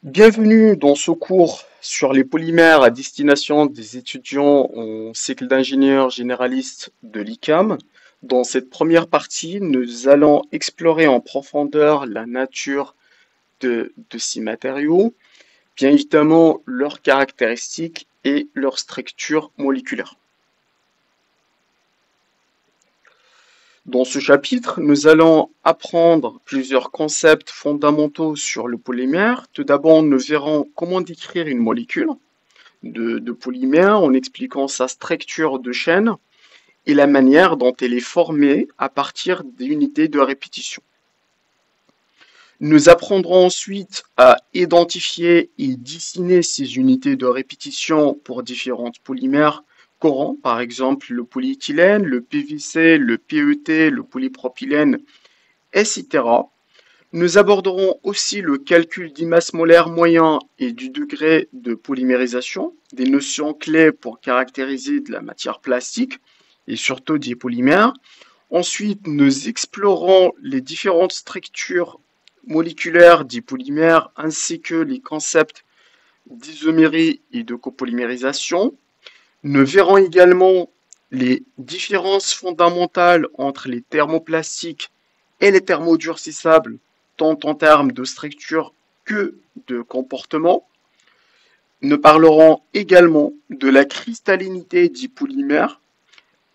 Bienvenue dans ce cours sur les polymères à destination des étudiants en cycle d'ingénieur généraliste de l'ICAM. Dans cette première partie, nous allons explorer en profondeur la nature de ces matériaux, bien évidemment leurs caractéristiques et leur structure moléculaire. Dans ce chapitre, nous allons apprendre plusieurs concepts fondamentaux sur le polymère. Tout d'abord, nous verrons comment décrire une molécule de polymère en expliquant sa structure de chaîne et la manière dont elle est formée à partir d'unités de répétition. Nous apprendrons ensuite à identifier et dessiner ces unités de répétition pour différents polymères courants, par exemple le polyéthylène, le PVC, le PET, le polypropylène, etc. Nous aborderons aussi le calcul du masse molaire moyen et du degré de polymérisation, des notions clés pour caractériser de la matière plastique et surtout des polymères. Ensuite, nous explorons les différentes structures moléculaires des polymères ainsi que les concepts d'isomérie et de copolymérisation. Nous verrons également les différences fondamentales entre les thermoplastiques et les thermodurcissables, tant en termes de structure que de comportement. Nous parlerons également de la cristallinité des polymères,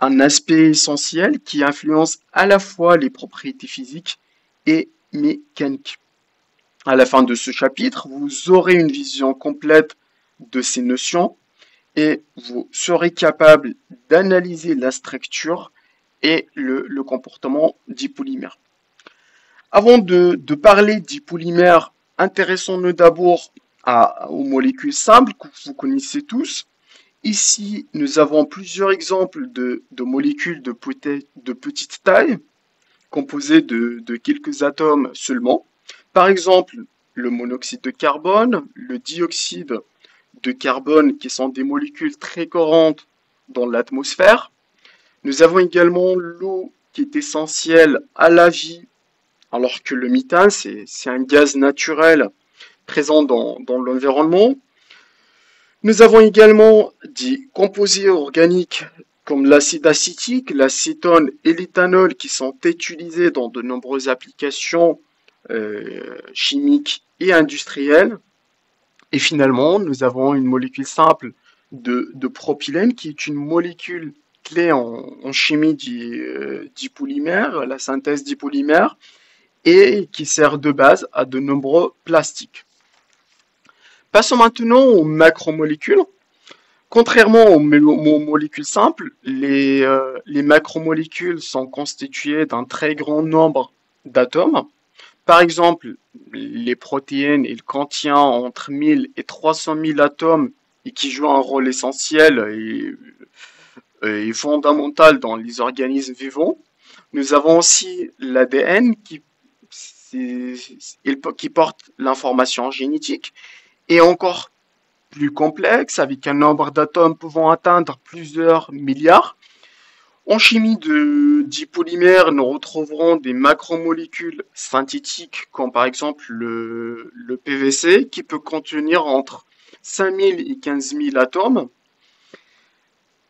un aspect essentiel qui influence à la fois les propriétés physiques et mécaniques. À la fin de ce chapitre, vous aurez une vision complète de ces notions et vous serez capable d'analyser la structure et le comportement des polymères. Avant de parler des polymères, intéressons-nous d'abord aux molécules simples que vous connaissez tous. Ici, nous avons plusieurs exemples de molécules de petite taille, composées de quelques atomes seulement. Par exemple, le monoxyde de carbone, le dioxyde de carbone, qui sont des molécules très courantes dans l'atmosphère. Nous avons également l'eau, qui est essentielle à la vie, alors que le méthane, c'est un gaz naturel présent dans l'environnement. Nous avons également des composés organiques comme l'acide acétique, l'acétone et l'éthanol qui sont utilisés dans de nombreuses applications chimiques et industrielles. Et finalement, nous avons une molécule simple de propylène qui est une molécule clé en chimie du polymère, la synthèse du polymère, et qui sert de base à de nombreux plastiques. Passons maintenant aux macromolécules. Contrairement aux molécules simples, les macromolécules sont constituées d'un très grand nombre d'atomes. Par exemple, les protéines, ils contiennent entre 1000 et 300 000 atomes et qui jouent un rôle essentiel et fondamental dans les organismes vivants. Nous avons aussi l'ADN qui porte l'information génétique et encore plus complexe avec un nombre d'atomes pouvant atteindre plusieurs milliards. En chimie des polymères, nous retrouverons des macromolécules synthétiques comme par exemple le PVC qui peut contenir entre 5000 et 15 000 atomes.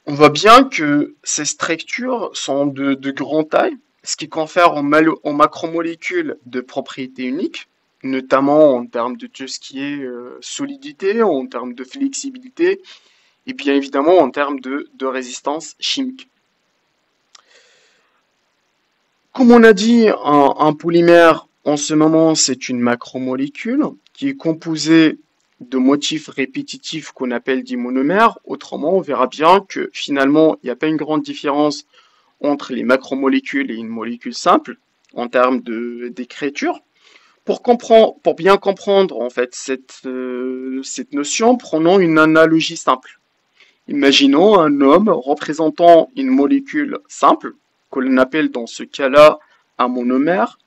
On voit bien que ces structures sont de grande taille, ce qui confère aux macromolécules de propriétés uniques, notamment en termes de tout ce qui est solidité, en termes de flexibilité et bien évidemment en termes de résistance chimique. Comme on a dit, un polymère, en ce moment, c'est une macromolécule qui est composée de motifs répétitifs qu'on appelle des monomères. Autrement, on verra bien que finalement, il n'y a pas une grande différence entre les macromolécules et une molécule simple en termes d'écriture. Pour bien comprendre en fait cette notion, prenons une analogie simple. Imaginons un homme représentant une molécule simple, que l'on appelle dans ce cas-là un monomère.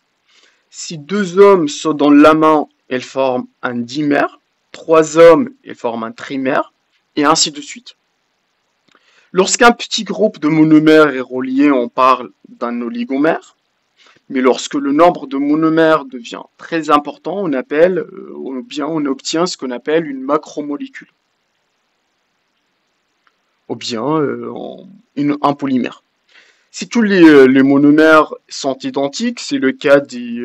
Si deux hommes se donnent la main, elles forment un dimère. Trois hommes, elles forment un trimère, et ainsi de suite. Lorsqu'un petit groupe de monomères est relié, on parle d'un oligomère. Mais lorsque le nombre de monomères devient très important, on appelle, ou bien on obtient ce qu'on appelle une macromolécule, ou bien un polymère. Si tous les monomères sont identiques, c'est le cas des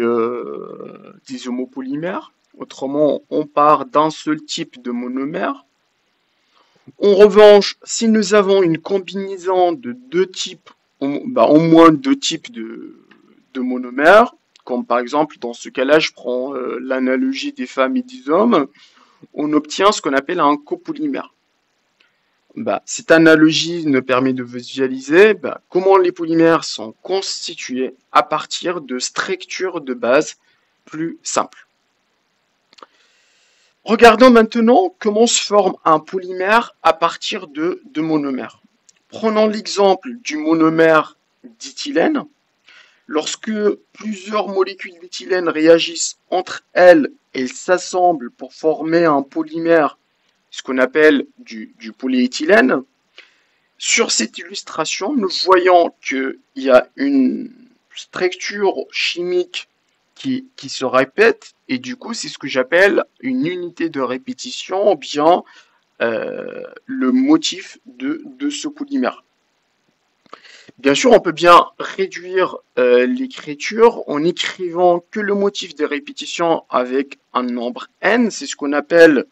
homopolymères. Autrement, on part d'un seul type de monomère. En revanche, si nous avons une combinaison de deux types, au moins deux types de monomères, comme par exemple dans ce cas-là, je prends l'analogie des femmes et des hommes, on obtient ce qu'on appelle un copolymère. Cette analogie nous permet de visualiser comment les polymères sont constitués à partir de structures de base plus simples. Regardons maintenant comment se forme un polymère à partir de monomères. Prenons l'exemple du monomère d'éthylène. Lorsque plusieurs molécules d'éthylène réagissent entre elles, elles s'assemblent pour former un polymère, ce qu'on appelle du polyéthylène. Sur cette illustration, nous voyons qu'il y a une structure chimique qui se répète, et du coup, c'est ce que j'appelle une unité de répétition, ou bien le motif de ce polymère. Bien sûr, on peut bien réduire l'écriture en écrivant que le motif de répétition avec un nombre n, c'est ce qu'on appelle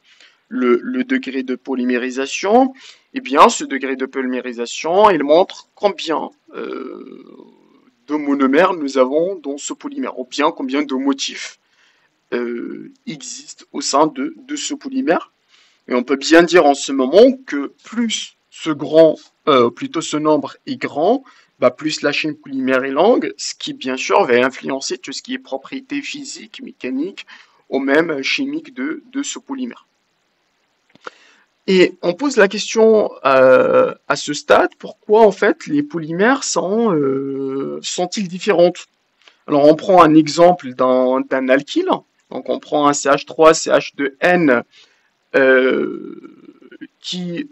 le degré de polymérisation. Et bien, ce degré de polymérisation, il montre combien de monomères nous avons dans ce polymère, ou bien combien de motifs existent au sein de ce polymère. Et on peut bien dire en ce moment que plus plutôt ce nombre est grand, plus la chaîne polymère est longue, ce qui bien sûr va influencer tout ce qui est propriétés physiques, mécaniques, ou même chimiques de ce polymère. Et on pose la question à ce stade, pourquoi en fait les polymères sont-ils différents? Alors on prend un exemple d'un alkyle, donc on prend un CH3, CH2N qui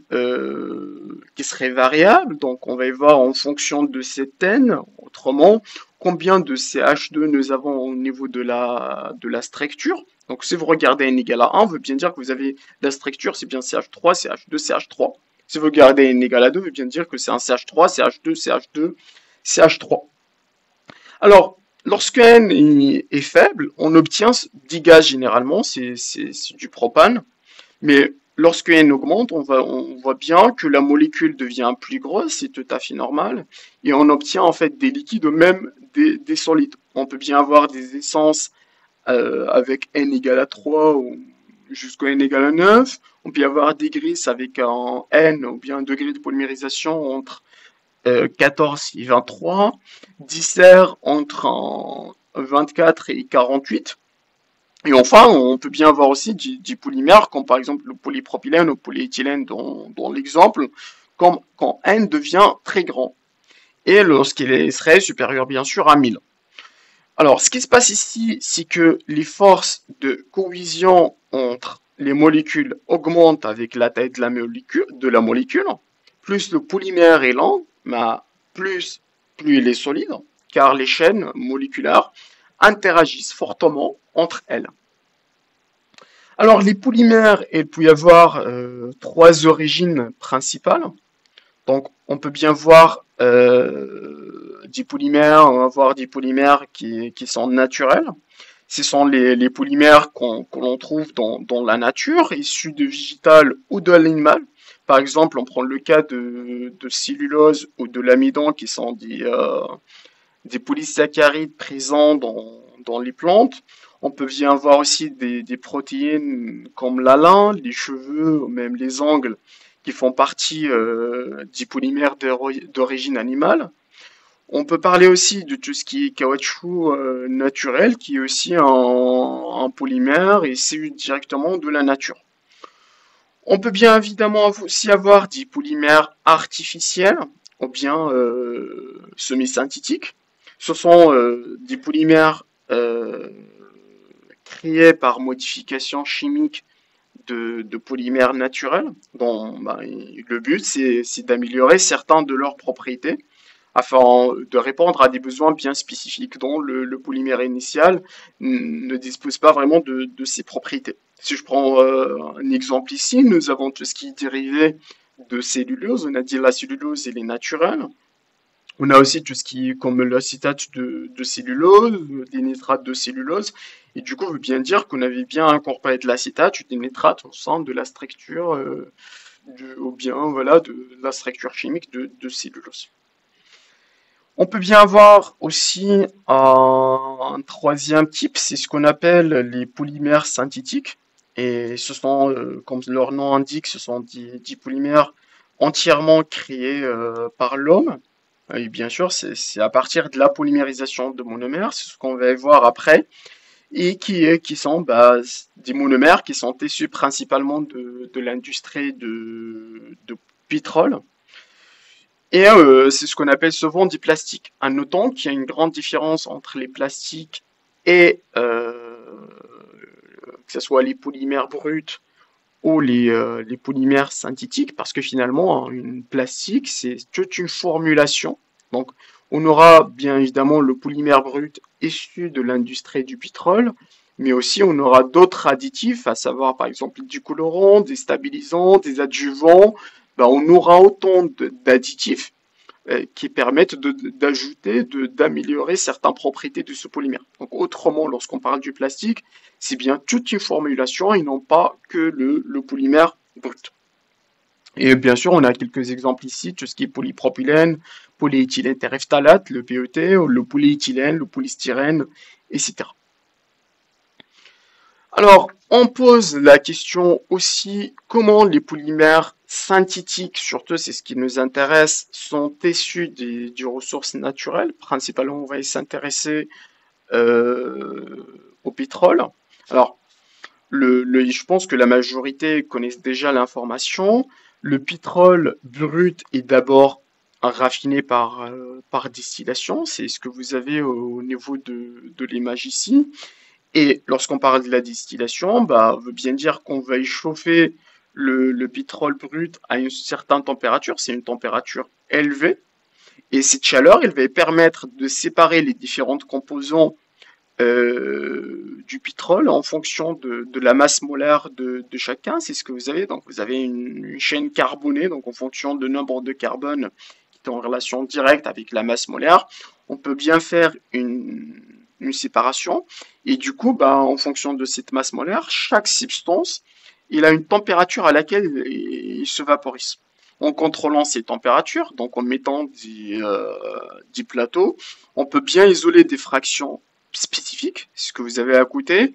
serait variable, donc on va y voir en fonction de cet N, autrement, combien de CH2 nous avons au niveau de la structure. Donc si vous regardez n égale à 1, veut bien dire que vous avez la structure, c'est bien CH3, CH2, CH3. Si vous regardez n égale à 2, veut bien dire que c'est un CH3, CH2, CH2, CH3. Alors, lorsque n est faible, on obtient des gaz généralement, c'est du propane, mais lorsque n augmente, on voit bien que la molécule devient plus grosse, c'est tout à fait normal, et on obtient en fait des liquides ou même des solides. On peut bien avoir des essences avec n égale à 3 ou jusqu'à n égale à 9. On peut y avoir des grises avec un n ou bien un degré de polymérisation entre 14 et 23, dissert entre 24 et 48. Et enfin, on peut bien avoir aussi des polymères, comme par exemple le polypropylène ou polyéthylène dans l'exemple, quand n devient très grand, et lorsqu'il serait supérieur bien sûr à 1000. Alors, ce qui se passe ici, c'est que les forces de cohésion entre les molécules augmentent avec la taille de la molécule, plus le polymère est lent, plus il est solide, car les chaînes moléculaires interagissent fortement entre elles. Alors, les polymères, il peut y avoir trois origines principales. Donc, on peut bien voir des polymères, on va voir des polymères qui sont naturels. Ce sont les polymères que l'on trouve dans la nature, issus de végétal ou de l'animal. Par exemple, on prend le cas de cellulose ou de l'amidon, qui sont des polysaccharides présents dans les plantes. On peut bien voir aussi des protéines comme l'alun, les cheveux, ou même les ongles, qui font partie des polymères d'origine animale. On peut parler aussi de tout ce qui est caoutchouc naturel, qui est aussi un polymère et c'est directement de la nature. On peut bien évidemment aussi avoir des polymères artificiels ou bien semi-synthétiques. Ce sont des polymères créés par modification chimique de polymères naturels, dont le but c'est d'améliorer certaines de leurs propriétés. afin de répondre à des besoins bien spécifiques dont le polymère initial ne dispose pas vraiment de ces propriétés. Si je prends un exemple ici, nous avons tout ce qui est dérivé de cellulose. On a dit la cellulose, elle est naturelle. On a aussi tout ce qui est comme l'acétate de cellulose, des nitrates de cellulose. Et du coup, on veut bien dire qu'on avait bien incorporé de l'acétate ou des nitrates au sein de la structure, ou bien voilà, de la structure chimique de cellulose. On peut bien avoir aussi un troisième type, c'est ce qu'on appelle les polymères synthétiques. Et ce sont, comme leur nom indique, ce sont des polymères entièrement créés par l'homme. Et bien sûr, c'est à partir de la polymérisation de monomères, c'est ce qu'on va voir après, et qui sont des monomères qui sont issus principalement de l'industrie de pétrole. Et c'est ce qu'on appelle souvent du plastique. En notant qu'il y a une grande différence entre les plastiques et que ce soit les polymères bruts ou les polymères synthétiques, parce que finalement, hein, une plastique, c'est toute une formulation. Donc, on aura bien évidemment le polymère brut issu de l'industrie du pétrole, mais aussi on aura d'autres additifs, à savoir par exemple du colorant, des stabilisants, des adjuvants. Ben, on aura autant d'additifs qui permettent d'ajouter, d'améliorer certaines propriétés de ce polymère. Donc autrement, lorsqu'on parle du plastique, c'est bien toute une formulation et non pas que le polymère brut. Et bien sûr, on a quelques exemples ici, tout ce qui est polypropylène, polyéthylène terephthalate, le PET, le polyéthylène, le polystyrène, etc. Alors, on pose la question aussi comment les polymères synthétiques, surtout c'est ce qui nous intéresse, sont issus des ressources naturelles. Principalement, on va s'intéresser au pétrole. Alors, je pense que la majorité connaissent déjà l'information. Le pétrole brut est d'abord raffiné par distillation. C'est ce que vous avez au niveau de l'image ici. Et lorsqu'on parle de la distillation, bah, veut bien dire qu'on va échauffer le pétrole brut à une certaine température, c'est une température élevée, et cette chaleur, elle va permettre de séparer les différentes composants du pétrole en fonction de la masse molaire de chacun. C'est ce que vous avez. Donc vous avez une chaîne carbonée, donc en fonction du nombre de carbone qui est en relation directe avec la masse molaire, on peut bien faire une séparation. Et du coup, bah, en fonction de cette masse molaire, chaque substance, il a une température à laquelle il se vaporise. En contrôlant ces températures, donc en mettant des plateaux, on peut bien isoler des fractions spécifiques, ce que vous avez à côté.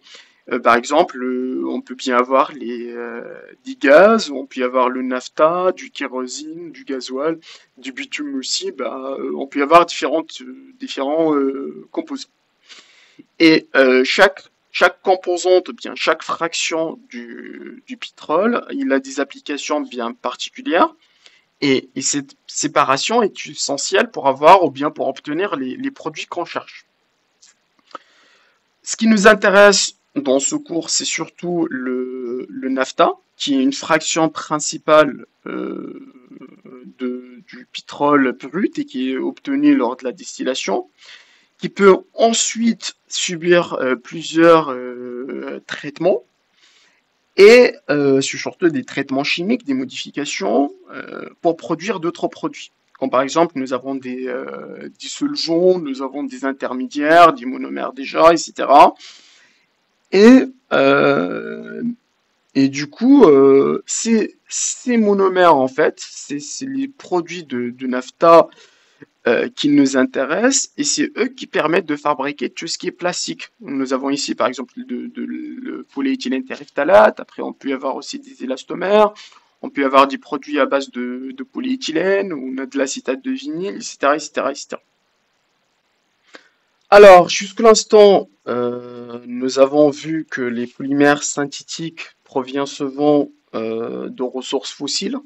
Par exemple, on peut bien avoir des gaz, on peut y avoir le nafta, du kérosine, du gasoil, du bitume aussi. Bah, on peut y avoir différents composants. Et chaque composante, bien chaque fraction du pétrole, il a des applications bien particulières. Et cette séparation est essentielle pour avoir ou bien pour obtenir les produits qu'on cherche. Ce qui nous intéresse dans ce cours, c'est surtout le nafta, qui est une fraction principale du pétrole brut et qui est obtenu lors de la distillation, qui peut ensuite subir plusieurs traitements et surtout des traitements chimiques, des modifications pour produire d'autres produits. Comme par exemple, nous avons des solvants, nous avons des intermédiaires, des monomères déjà, etc. Et, euh, et du coup, ces monomères, en fait, c'est les produits de nafta qui nous intéressent et c'est eux qui permettent de fabriquer tout ce qui est plastique. Nous avons ici, par exemple, le polyéthylène terephthalate. Après, on peut y avoir aussi des élastomères. On peut y avoir des produits à base de polyéthylène, on a de l'acétate de vinyle, etc., etc., etc. Alors, jusqu'à l'instant, nous avons vu que les polymères synthétiques proviennent souvent de ressources fossiles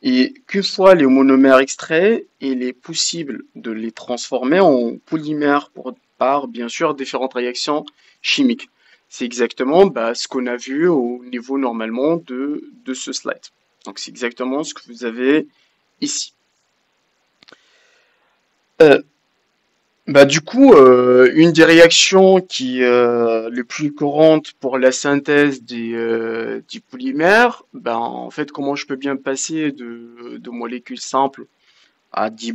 et qu'une fois les monomères extraits, il est possible de les transformer en polymères par, bien sûr, différentes réactions chimiques. C'est exactement ce qu'on a vu au niveau normalement de ce slide. Donc, c'est exactement ce que vous avez ici. Euh, du coup, une des réactions qui les plus courantes pour la synthèse des polymères, en fait, comment je peux bien passer de molécules simples à 10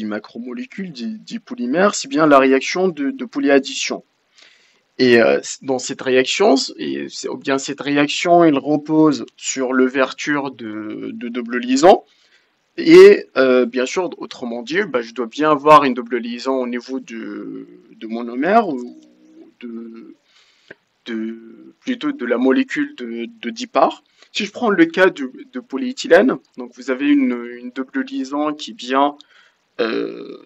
macromolécules, 10 polymères, c'est bien la réaction de polyaddition. Et dans cette réaction, ou bien cette réaction, elle repose sur l'ouverture de double liaison. Et bien sûr, autrement dit, je dois bien avoir une double liaison au niveau de monomère ou de, plutôt de la molécule de 10 parts. Si je prends le cas de polyéthylène, donc vous avez une double liaison qui est bien euh,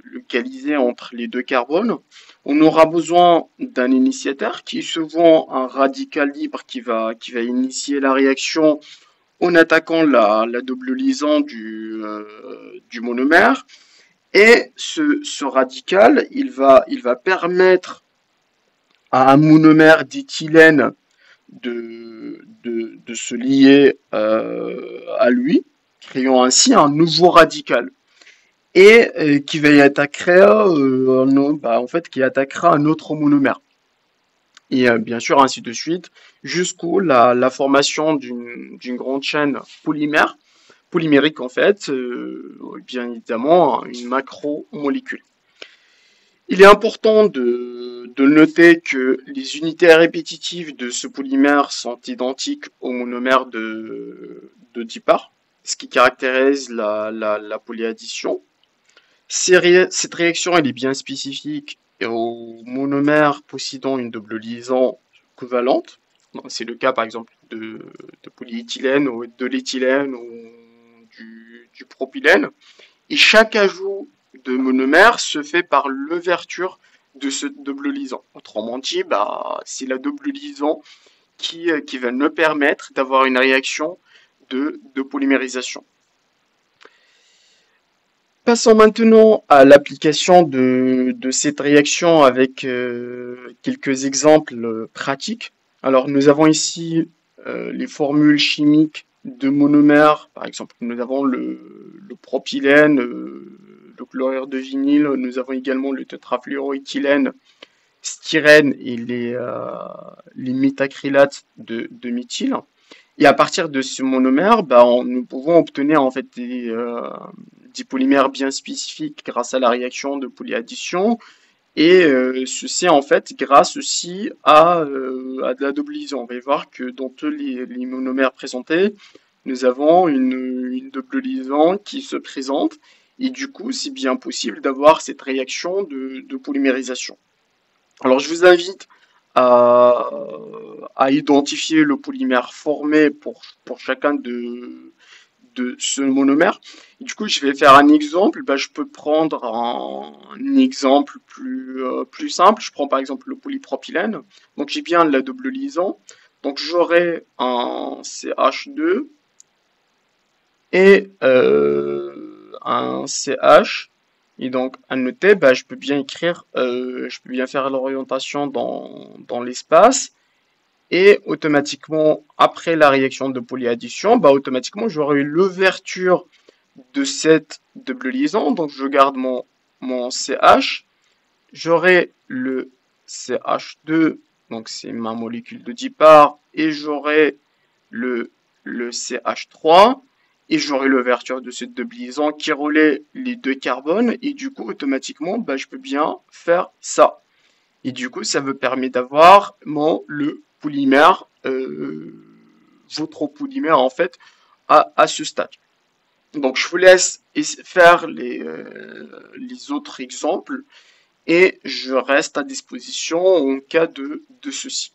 localisée entre les deux carbones. On aura besoin d'un initiateur qui est souvent un radical libre qui va initier la réaction en attaquant la double liaison du monomère. Et ce radical, il va permettre à un monomère d'éthylène de se lier à lui, créant ainsi un nouveau radical. Et qui va y attaquer, en fait, qui attaquera un autre monomère. Et bien sûr, ainsi de suite, jusqu'où la formation d'une grande chaîne polymérique en fait, bien évidemment, une macromolécule. Il est important de noter que les unités répétitives de ce polymère sont identiques au monomère de 10 parts, ce qui caractérise la polyaddition. Cette réaction elle est bien spécifique aux monomères possédant une double liaison covalente. C'est le cas par exemple de polyéthylène ou de l'éthylène ou du propylène. Et chaque ajout de monomère se fait par l'ouverture de ce double liaison. Autrement dit, c'est la double liaison qui va nous permettre d'avoir une réaction de polymérisation. Passons maintenant à l'application de cette réaction avec quelques exemples pratiques. Alors, nous avons ici les formules chimiques de monomères. Par exemple, nous avons le propylène, le chlorure de vinyle. Nous avons également le tétrafluoroéthylène, styrène et les méthacrylates de méthyle. Et à partir de ce monomère, nous pouvons obtenir en fait des polymères bien spécifiques grâce à la réaction de polyaddition. Et ceci en fait grâce aussi à de la double liaison. On va voir que dans tous les monomères présentés, nous avons une double liaison qui se présente. Et du coup, c'est bien possible d'avoir cette réaction de polymérisation. Alors, je vous invite à, à identifier le polymère formé pour chacun de ce monomère. Et du coup, je vais faire un exemple. Je peux prendre un exemple plus simple. Je prends par exemple le polypropylène. Donc, j'ai bien la double liaison. Donc, j'aurai un CH2 et un CH. Et donc, à noter, je peux bien écrire, je peux bien faire l'orientation dans l'espace. Et automatiquement, après la réaction de polyaddition, automatiquement, j'aurai l'ouverture de cette double liaison. Donc, je garde mon CH. J'aurai le CH2, donc c'est ma molécule de 10 parts. Et j'aurai le CH3. Et j'aurai l'ouverture de cette double liaison qui relaie les deux carbones. Et du coup, automatiquement, je peux bien faire ça. Et du coup, ça me permet d'avoir le polymère, votre polymère en fait, à ce stade. Donc, je vous laisse faire les autres exemples et je reste à disposition en cas de ceci.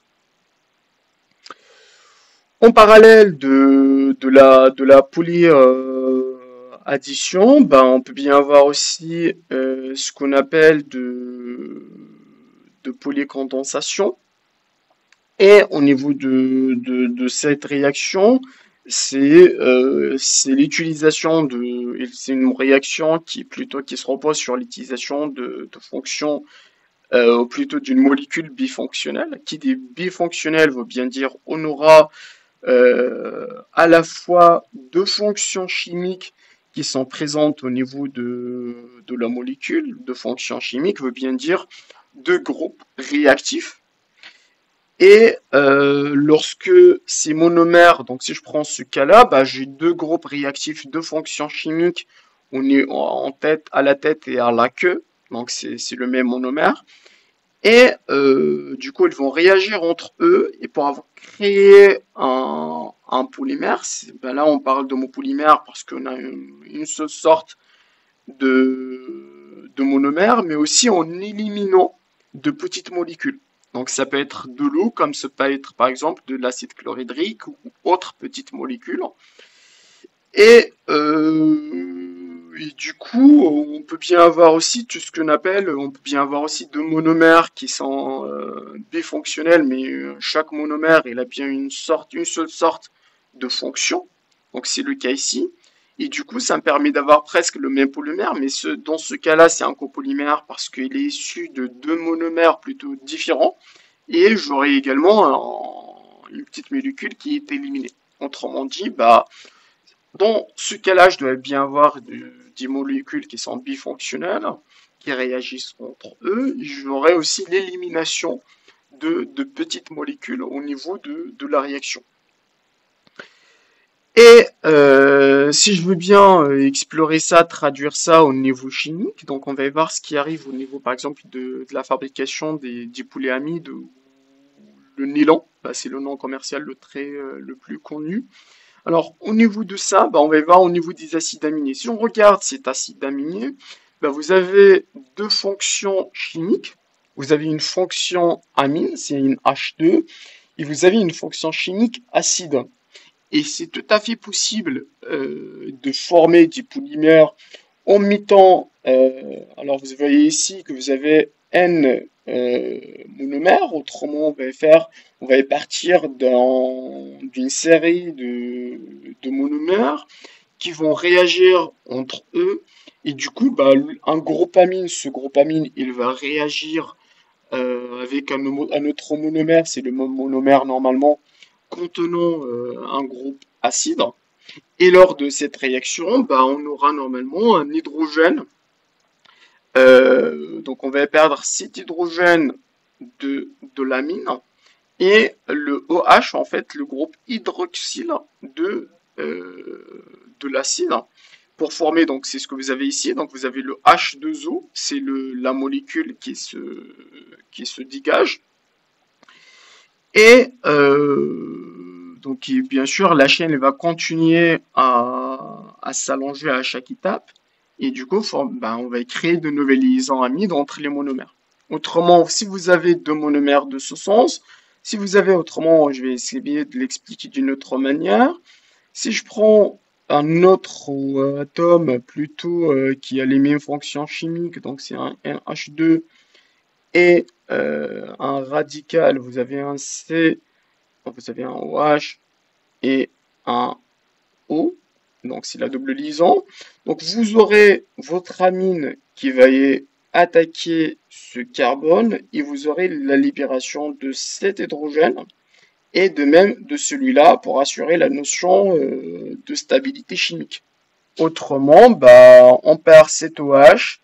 En parallèle de la polyaddition, on peut bien avoir aussi ce qu'on appelle de polycondensation. Et au niveau de cette réaction, c'est l'utilisation c'est une réaction qui se repose sur l'utilisation de fonctions, ou plutôt d'une molécule bifonctionnelle. Qui dit bifonctionnelle veut bien dire on aura à la fois deux fonctions chimiques qui sont présentes au niveau de la molécule de fonction chimique veut bien dire deux groupes réactifs. Et lorsque ces monomères, donc si je prends ce cas-là, bah, j'ai deux groupes réactifs de fonction chimique on est en tête, à la tête et à la queue, donc c'est le même monomère. Et du coup, ils vont réagir entre eux et pour avoir créé un polymère, ben là on parle d'homopolymère parce qu'on a une seule sorte de monomère, mais aussi en éliminant de petites molécules. Donc ça peut être de l'eau, comme ça peut être par exemple de l'acide chlorhydrique ou autre petite molécule. Et du coup, on peut bien avoir aussi tout ce qu'on appelle, on peut bien avoir aussi deux monomères qui sont bifonctionnels, mais chaque monomère, il a bien une seule sorte de fonction. Donc c'est le cas ici. Et du coup, ça me permet d'avoir presque le même polymère, mais dans ce cas-là, c'est un copolymère parce qu'il est issu de deux monomères plutôt différents. Et j'aurai également une petite molécule qui est éliminée. Autrement dit, bah, dans ce cas-là, je dois bien avoir des molécules qui sont bifonctionnelles, qui réagissent entre eux. J'aurai aussi l'élimination de petites molécules au niveau de la réaction. Et si je veux bien explorer ça, traduire ça au niveau chimique, donc on va voir ce qui arrive au niveau, par exemple, de la fabrication des polyamides ou le nylon. Bah, c'est le nom commercial le plus connu. Alors, au niveau de ça, bah, on va voir au niveau des acides aminés. Si on regarde cet acide aminé, bah, vous avez deux fonctions chimiques. Vous avez une fonction amine, c'est une H2, et vous avez une fonction chimique acide. Et c'est tout à fait possible de former des polymères en mettant, alors vous voyez ici que vous avez N monomères, autrement on va partir d'une série de monomères qui vont réagir entre eux, et du coup, bah, un groupe amine, ce groupe amine, il va réagir avec un autre monomère, c'est le monomère normalement contenant un groupe acide. Et lors de cette réaction, bah, on aura normalement un hydrogène. Donc on va perdre cet hydrogène de l'amine et le OH, en fait, le groupe hydroxyle de l'acide pour former, donc c'est ce que vous avez ici, donc vous avez le H2O, c'est la molécule qui se dégage. Et donc bien sûr, la chaîne elle va continuer à s'allonger à chaque étape. Et du coup, ben, on va créer de nouvelles liaisons amides entre les monomères. Autrement, si vous avez deux monomères de ce sens, si vous avez autrement, je vais essayer de l'expliquer d'une autre manière. Si je prends un autre atome plutôt qui a les mêmes fonctions chimiques, donc c'est un NH2 et un radical, vous avez un C, vous avez un OH et un O, donc c'est la double liaison. Donc vous aurez votre amine qui va y attaquer ce carbone et vous aurez la libération de cet hydrogène et de même de celui-là pour assurer la notion de stabilité chimique. Autrement, bah, on perd cet OH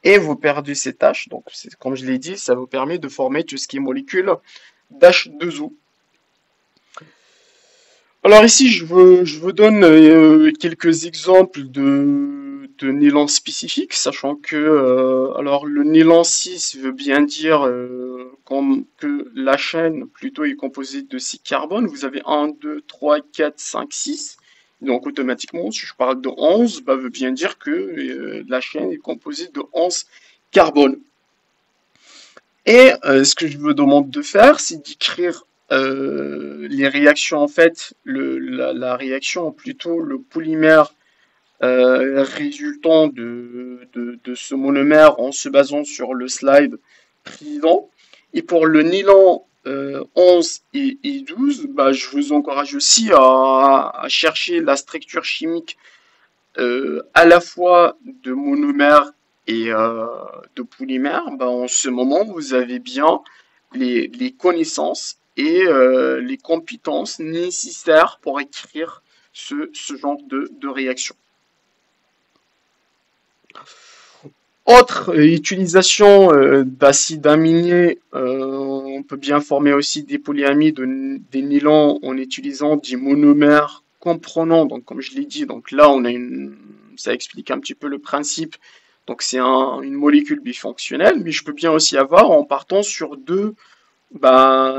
et vous perdez cet H. Donc, comme je l'ai dit, ça vous permet de former tout ce qui est molécule d'H2O. Alors ici, je vous donne quelques exemples de nylon spécifiques, sachant que alors le nylon 6 veut bien dire que la chaîne plutôt est composée de 6 carbones. Vous avez un, 2, 3, 4, 5, 6. Donc automatiquement, si je parle de 11, bah, veut bien dire que la chaîne est composée de 11 carbones. Et ce que je vous demande de faire, c'est d'écrire les réactions, en fait, la réaction, plutôt le polymère résultant de ce monomère en se basant sur le slide précédent. Et pour le nylon 11 et 12, bah, je vous encourage aussi à chercher la structure chimique à la fois de monomères et de polymères. Bah, en ce moment, vous avez bien les connaissances et les compétences nécessaires pour écrire ce genre de réaction. Autre utilisation d'acides aminés, on peut bien former aussi des polyamides, des nylons en utilisant des monomères comprenant, donc comme je l'ai dit, donc là ça explique un petit peu le principe, donc c'est une molécule bifonctionnelle, mais je peux bien aussi avoir en partant sur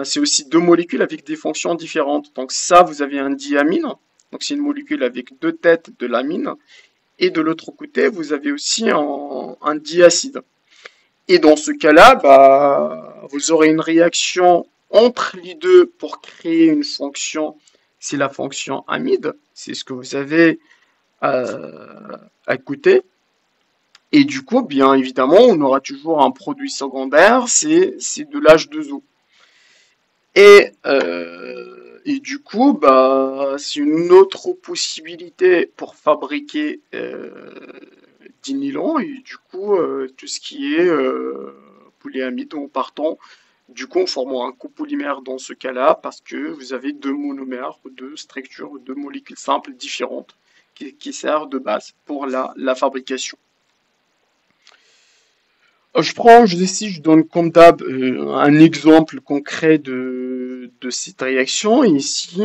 c'est aussi deux molécules avec des fonctions différentes. Donc ça, vous avez un diamine, donc c'est une molécule avec deux têtes de l'amine, et de l'autre côté, vous avez aussi un diacide. Et dans ce cas-là, vous aurez une réaction entre les deux pour créer une fonction. C'est la fonction amide. C'est ce que vous avez à côté. Et du coup, bien évidemment, on aura toujours un produit secondaire, c'est de l'H2O. Et du coup, c'est une autre possibilité pour fabriquer du nylon et du coup, tout ce qui est polyamide en partant, du coup, en formant un copolymère dans ce cas-là, parce que vous avez deux monomères, deux structures, deux molécules simples différentes qui servent de base pour la fabrication. Je donne comme d'hab un exemple concret de cette réaction. Ici,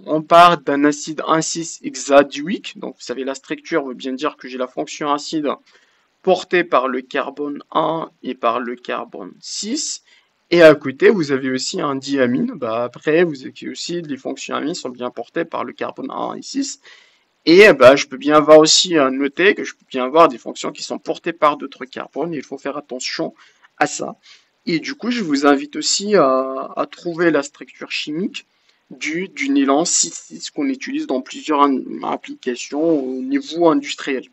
on part d'un acide 1,6-hexaduique. Donc, vous savez, la structure veut bien dire que j'ai la fonction acide portée par le carbone 1 et par le carbone 6. Et à côté, vous avez aussi un diamine. Après, vous avez aussi les fonctions amines sont bien portées par le carbone 1 et 6. Et je peux bien avoir aussi noté que je peux bien avoir des fonctions qui sont portées par d'autres carbones. Il faut faire attention à ça. Et du coup, je vous invite aussi à trouver la structure chimique du nylon 6,6 qu'on utilise dans plusieurs applications au niveau industriel.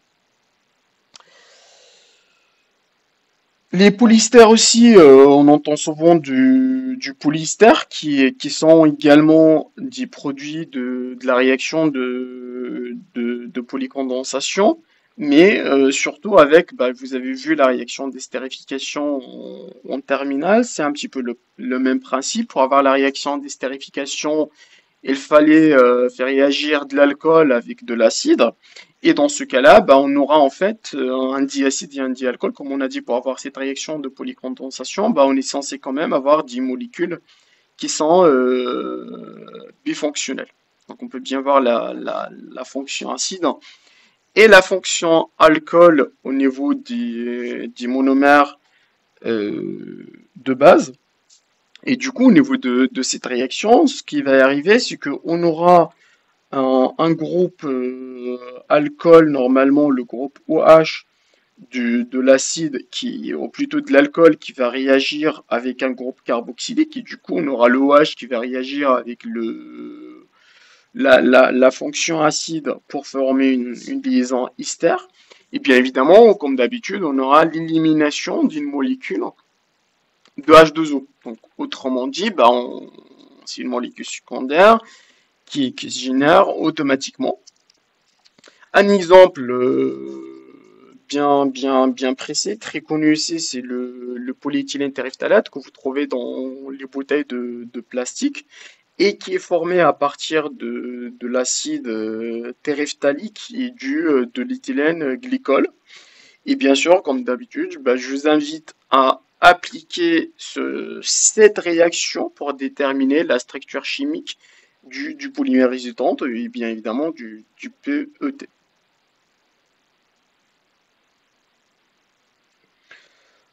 Les polyesters aussi, on entend souvent du polyester qui sont également des produits de la réaction de polycondensation, mais surtout avec, vous avez vu la réaction d'estérification en terminale, c'est un petit peu le même principe. Pour avoir la réaction d'estérification, il fallait faire réagir de l'alcool avec de l'acide. Et dans ce cas-là, on aura en fait un diacide et un dialcool. Comme on a dit, pour avoir cette réaction de polycondensation, on est censé quand même avoir 10 molécules qui sont bifonctionnelles. Donc on peut bien voir la fonction acide et la fonction alcool au niveau des monomères de base. Et du coup, au niveau de cette réaction, ce qui va arriver, c'est qu'on aura un groupe alcool, normalement le groupe OH de l'acide, ou plutôt de l'alcool, qui va réagir avec un groupe carboxylique, et du coup on aura le OH qui va réagir avec la fonction acide pour former une liaison ester. Et bien évidemment, comme d'habitude, on aura l'élimination d'une molécule de H2O. Donc autrement dit, c'est une molécule secondaire qui se génère automatiquement. Un exemple bien précis, très connu ici, c'est le polyéthylène terephthalate que vous trouvez dans les bouteilles de plastique et qui est formé à partir de l'acide terephthalique et de l'éthylène glycol. Et bien sûr, comme d'habitude, je vous invite à appliquer cette réaction pour déterminer la structure chimique du polymère résultant et bien évidemment du PET.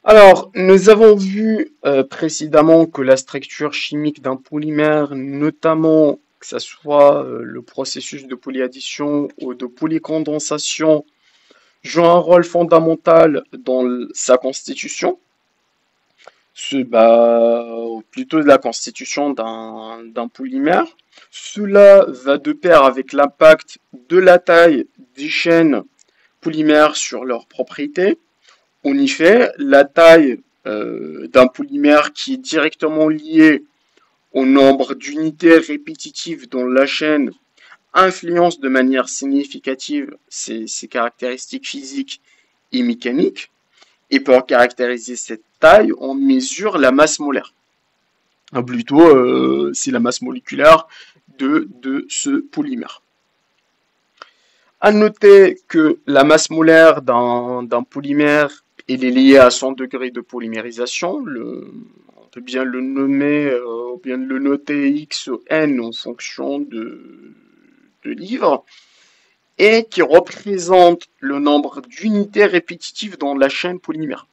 Alors, nous avons vu précédemment que la structure chimique d'un polymère, notamment que ce soit le processus de polyaddition ou de polycondensation, joue un rôle fondamental dans sa constitution, plutôt de la constitution d'un polymère. Cela va de pair avec l'impact de la taille des chaînes polymères sur leurs propriétés. En effet, la taille d'un polymère qui est directement liée au nombre d'unités répétitives dans la chaîne influence de manière significative ses caractéristiques physiques et mécaniques. Et pour caractériser cette taille, on mesure la masse molaire. Plutôt, c'est la masse moléculaire de ce polymère. À noter que la masse molaire d'un polymère elle est liée à son degré de polymérisation. On peut bien le nommer, ou bien le noter X ou N en fonction de livres, et qui représente le nombre d'unités répétitives dans la chaîne polymère.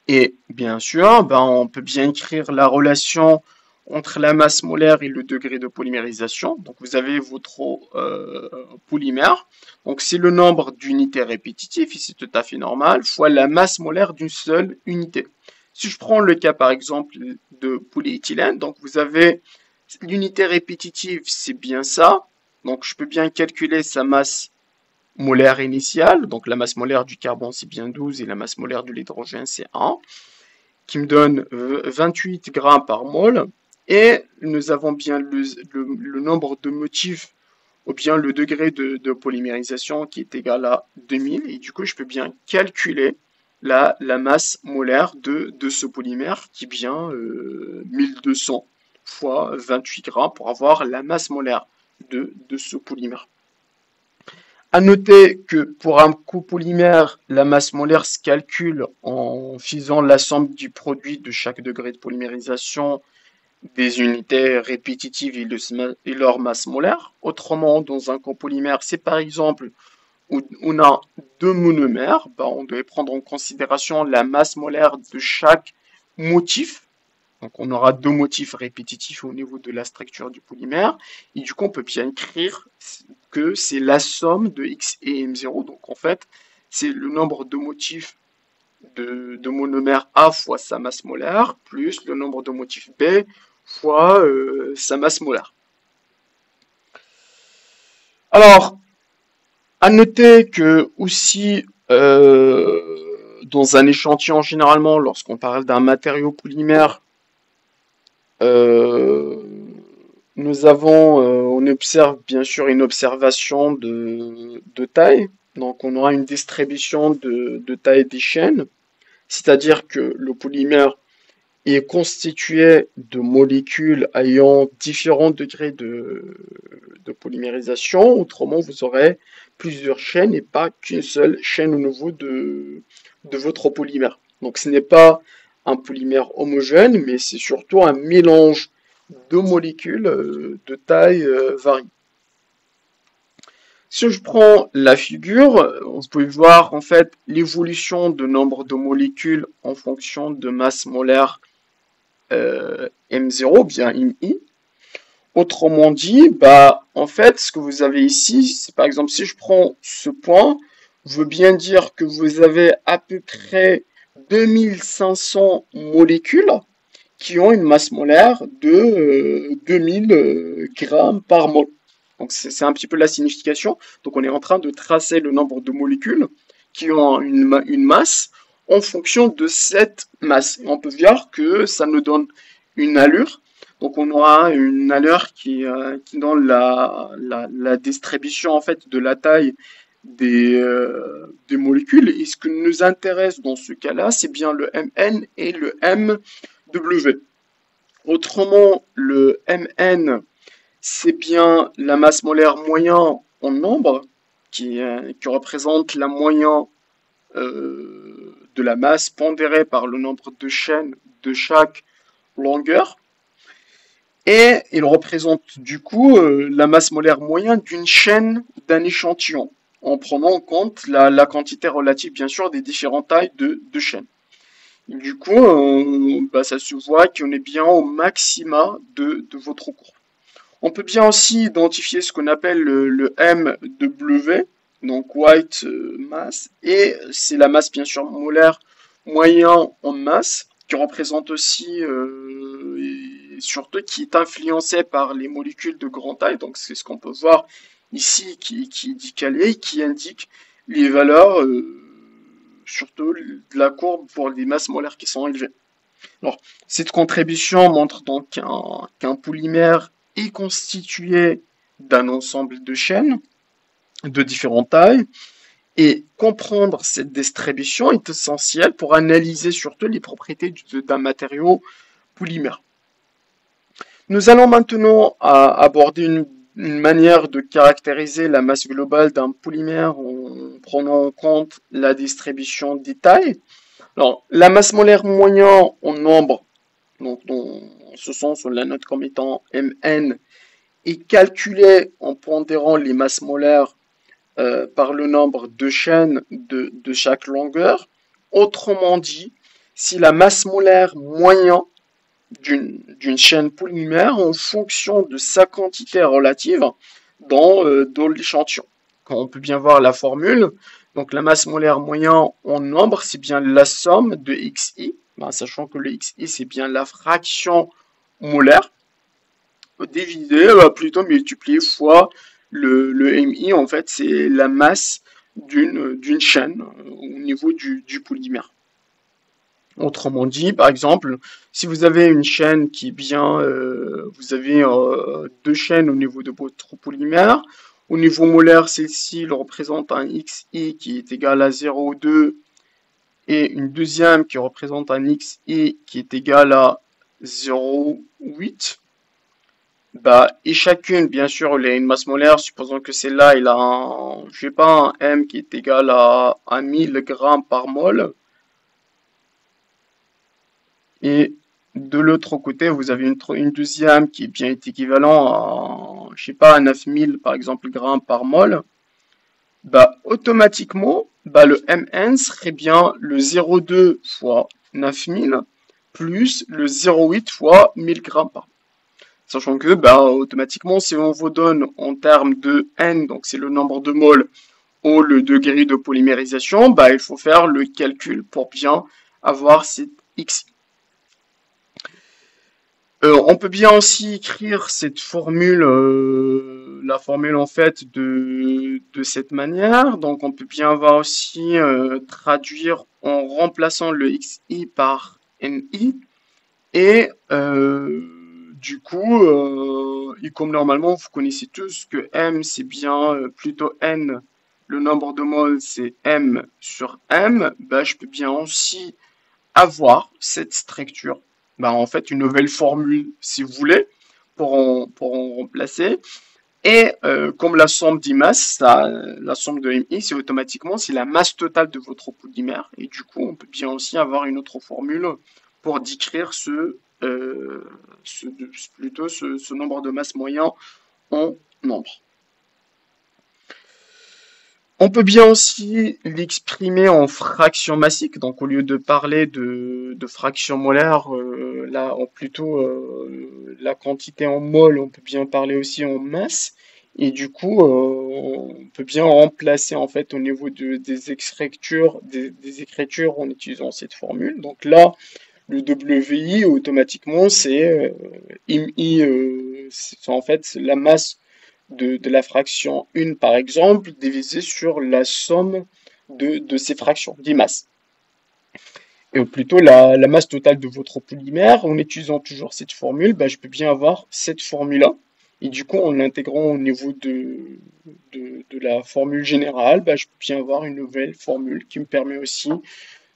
Et bien sûr, on peut bien écrire la relation entre la masse molaire et le degré de polymérisation. Donc vous avez votre polymère. Donc c'est le nombre d'unités répétitives, ici tout à fait normal, fois la masse molaire d'une seule unité. Si je prends le cas par exemple de polyéthylène, donc vous avez l'unité répétitive, c'est bien ça. Donc je peux bien calculer sa masse molaire initiale. Donc la masse molaire du carbone c'est bien 12 et la masse molaire de l'hydrogène c'est 1, qui me donne 28 grammes par mol. Et nous avons bien le nombre de motifs ou bien le degré de polymérisation qui est égal à 2000. Et du coup, je peux bien calculer la masse molaire de ce polymère qui est bien 1200 fois 28 grammes pour avoir la masse molaire de ce polymère. À noter que pour un copolymère, la masse molaire se calcule en faisant la somme du produit de chaque degré de polymérisation des unités répétitives et leur masse molaire. Autrement, dans un copolymère, c'est par exemple où on a deux monomères, on doit prendre en considération la masse molaire de chaque motif. Donc on aura deux motifs répétitifs au niveau de la structure du polymère. Et du coup, on peut bien écrire que c'est la somme de X et M0. Donc en fait, c'est le nombre de motifs de monomère A fois sa masse molaire, plus le nombre de motifs B fois sa masse molaire. Alors, à noter que aussi, dans un échantillon, généralement, lorsqu'on parle d'un matériau polymère, euh, on observe bien sûr une observation de taille. Donc, on aura une distribution de taille des chaînes, c'est-à-dire que le polymère est constitué de molécules ayant différents degrés de polymérisation. Autrement, vous aurez plusieurs chaînes et pas qu'une seule chaîne au niveau de votre polymère. Donc, ce n'est pas un polymère homogène, mais c'est surtout un mélange de molécules de taille varie. Si je prends la figure, on peut voir en fait l'évolution de nombre de molécules en fonction de masse molaire M0, bien MI. Autrement dit, en fait, ce que vous avez ici, c'est par exemple, si je prends ce point, je veux bien dire que vous avez à peu près 2500 molécules qui ont une masse molaire de 2000 grammes par mol. Donc c'est un petit peu la signification. Donc on est en train de tracer le nombre de molécules qui ont une masse en fonction de cette masse. Et on peut voir que ça nous donne une allure. Donc on aura une allure qui donne la distribution en fait de la taille des molécules. Et ce qui nous intéresse dans ce cas-là, c'est bien le Mn et le Mw. Autrement, le Mn, c'est bien la masse molaire moyenne en nombre, qui représente la moyenne de la masse pondérée par le nombre de chaînes de chaque longueur. Et il représente du coup la masse molaire moyenne d'une chaîne d'un échantillon, en prenant en compte la quantité relative bien sûr des différentes tailles de chaînes. Et du coup, ça se voit qu'on est bien au maxima de votre courbe. On peut bien aussi identifier ce qu'on appelle le MW, donc white mass, et c'est la masse bien sûr molaire moyen en masse, qui représente aussi, et surtout qui est influencée par les molécules de grande taille, donc c'est ce qu'on peut voir ici qui est décalé, qui indique les valeurs, surtout de la courbe pour les masses molaires qui sont élevées. Alors, cette contribution montre donc qu'un polymère est constitué d'un ensemble de chaînes de différentes tailles, et comprendre cette distribution est essentiel pour analyser surtout les propriétés d'un matériau polymère. Nous allons maintenant aborder une une manière de caractériser la masse globale d'un polymère en prenant en compte la distribution des tailles. Alors, la masse molaire moyenne en nombre, donc dans ce sens, on la note comme étant Mn, est calculée en pondérant les masses molaires par le nombre de chaînes de chaque longueur. Autrement dit, si la masse molaire moyenne d'une chaîne polymère en fonction de sa quantité relative dans l'échantillon. Quand on peut bien voir la formule, donc la masse molaire moyenne en nombre, c'est bien la somme de xi, ben, sachant que le xi c'est bien la fraction molaire, divisé, plutôt multiplié fois le mi, en fait c'est la masse d'une chaîne au niveau du polymère. Autrement dit, par exemple, si vous avez une chaîne qui est bien, vous avez deux chaînes au niveau de votre polymère. Au niveau molaire, celle-ci représente un xi qui est égal à 0,2 et une deuxième qui représente un xi qui est égal à 0,8. Bah, et chacune, bien sûr, elle a une masse molaire. Supposons que celle-là, il a un, je sais pas, un m qui est égal à 1000 grammes par mol. Et de l'autre côté, vous avez une deuxième qui est bien équivalent à, je sais pas, à 9000 par exemple grammes par mol. Bah, automatiquement, bah, le Mn serait bien le 0,2 fois 9000 plus le 0,8 fois 1000 grammes par mol. Sachant que, bah, automatiquement, si on vous donne en termes de N, donc c'est le nombre de moles, ou le degré de polymérisation, bah, il faut faire le calcul pour bien avoir cette X. On peut bien aussi écrire cette formule, la formule en fait de cette manière. Donc on peut bien avoir aussi traduire en remplaçant le xi par mi. Et du coup, et comme normalement vous connaissez tous que m c'est bien plutôt n, le nombre de moles c'est m sur m, bah, je peux bien aussi avoir cette structure, bah, en fait une nouvelle formule si vous voulez pour en remplacer. Et comme la somme des masses, la somme de mi, c'est automatiquement c'est la masse totale de votre polymère. Et du coup, on peut bien aussi avoir une autre formule pour décrire plutôt ce nombre de masses moyen en nombre. On peut bien aussi l'exprimer en fraction massique, donc au lieu de parler de fraction molaire, là, plutôt la quantité en mol, on peut bien parler aussi en masse, et du coup, on peut bien remplacer en fait au niveau des écritures en utilisant cette formule. Donc là, le WI automatiquement, c'est IMI, c'est en fait la masse de la fraction 1 par exemple, divisé sur la somme de ces fractions, 10 masses. Et plutôt la masse totale de votre polymère, en utilisant toujours cette formule, bah, je peux bien avoir cette formule-là. Et du coup, en l'intégrant au niveau de la formule générale, bah, je peux bien avoir une nouvelle formule qui me permet aussi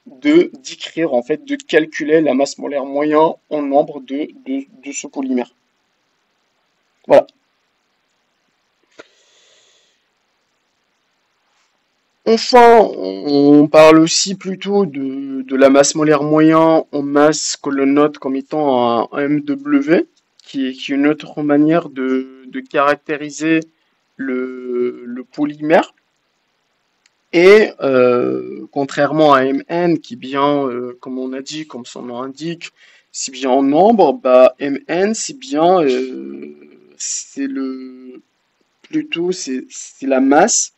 de d'écrire, en fait, de calculer la masse molaire moyenne en nombre de ce polymère. Voilà. Enfin, on parle aussi plutôt de la masse molaire moyenne en masse que l'on note comme étant un MW, qui est une autre manière de caractériser le polymère. Et contrairement à Mn, qui est bien, comme on a dit, comme son nom indique, c'est bien en nombre, bah Mn, c'est bien, c'est le, plutôt, c'est la masse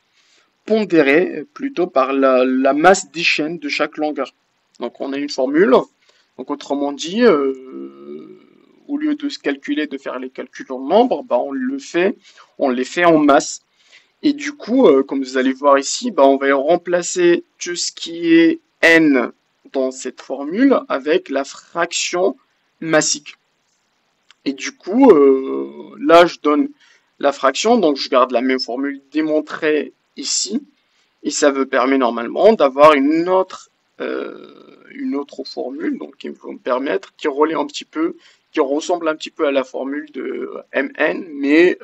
pondérée plutôt par la masse des chaînes de chaque longueur. Donc on a une formule. Donc autrement dit, au lieu de se calculer, de faire les calculs en nombre, bah on les fait en masse. Et du coup, comme vous allez voir ici, bah on va remplacer tout ce qui est n dans cette formule avec la fraction massique. Et du coup, là je donne la fraction, donc je garde la même formule démontrée ici. Et ça me permet normalement d'avoir une autre formule, donc qui va me permettre, qui relie un petit peu, qui ressemble un petit peu à la formule de Mn, mais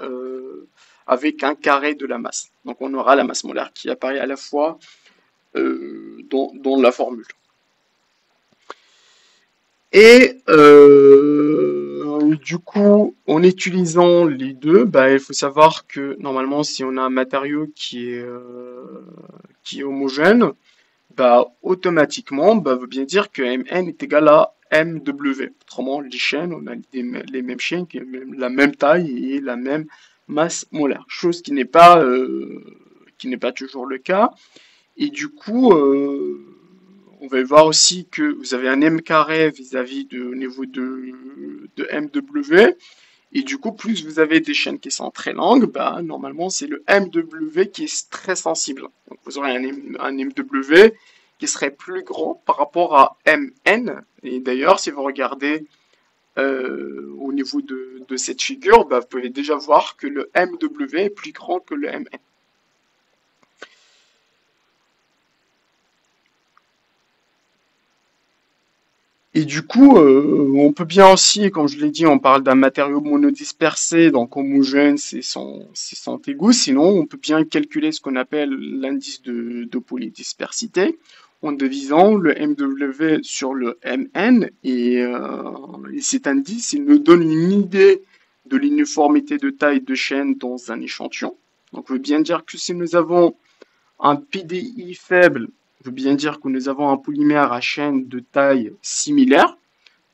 avec un carré de la masse. Donc on aura la masse molaire qui apparaît à la fois dans la formule. Et du coup, en utilisant les deux, bah, il faut savoir que normalement, si on a un matériau qui est homogène, bah, automatiquement, bah, veut bien dire que Mn est égal à Mw. Autrement, les chaînes, on a les mêmes chaînes qui ont la même taille et la même masse molaire. Chose qui n'est pas toujours le cas. Et du coup, on va voir aussi que vous avez un M carré vis-à-vis au niveau de MW. Et du coup, plus vous avez des chaînes qui sont très longues, bah, normalement, c'est le MW qui est très sensible. Donc, vous aurez un MW qui serait plus grand par rapport à MN. Et d'ailleurs, si vous regardez au niveau de cette figure, bah, vous pouvez déjà voir que le MW est plus grand que le MN. Et du coup, on peut bien aussi, comme je l'ai dit, on parle d'un matériau monodispersé, donc homogène, c'est son égout. Sinon, on peut bien calculer ce qu'on appelle l'indice de polydispersité en divisant le MW sur le MN. Et cet indice, il nous donne une idée de l'uniformité de taille de chaîne dans un échantillon. Donc, on veut bien dire que si nous avons un PDI faible veut bien dire que nous avons un polymère à chaîne de taille similaire,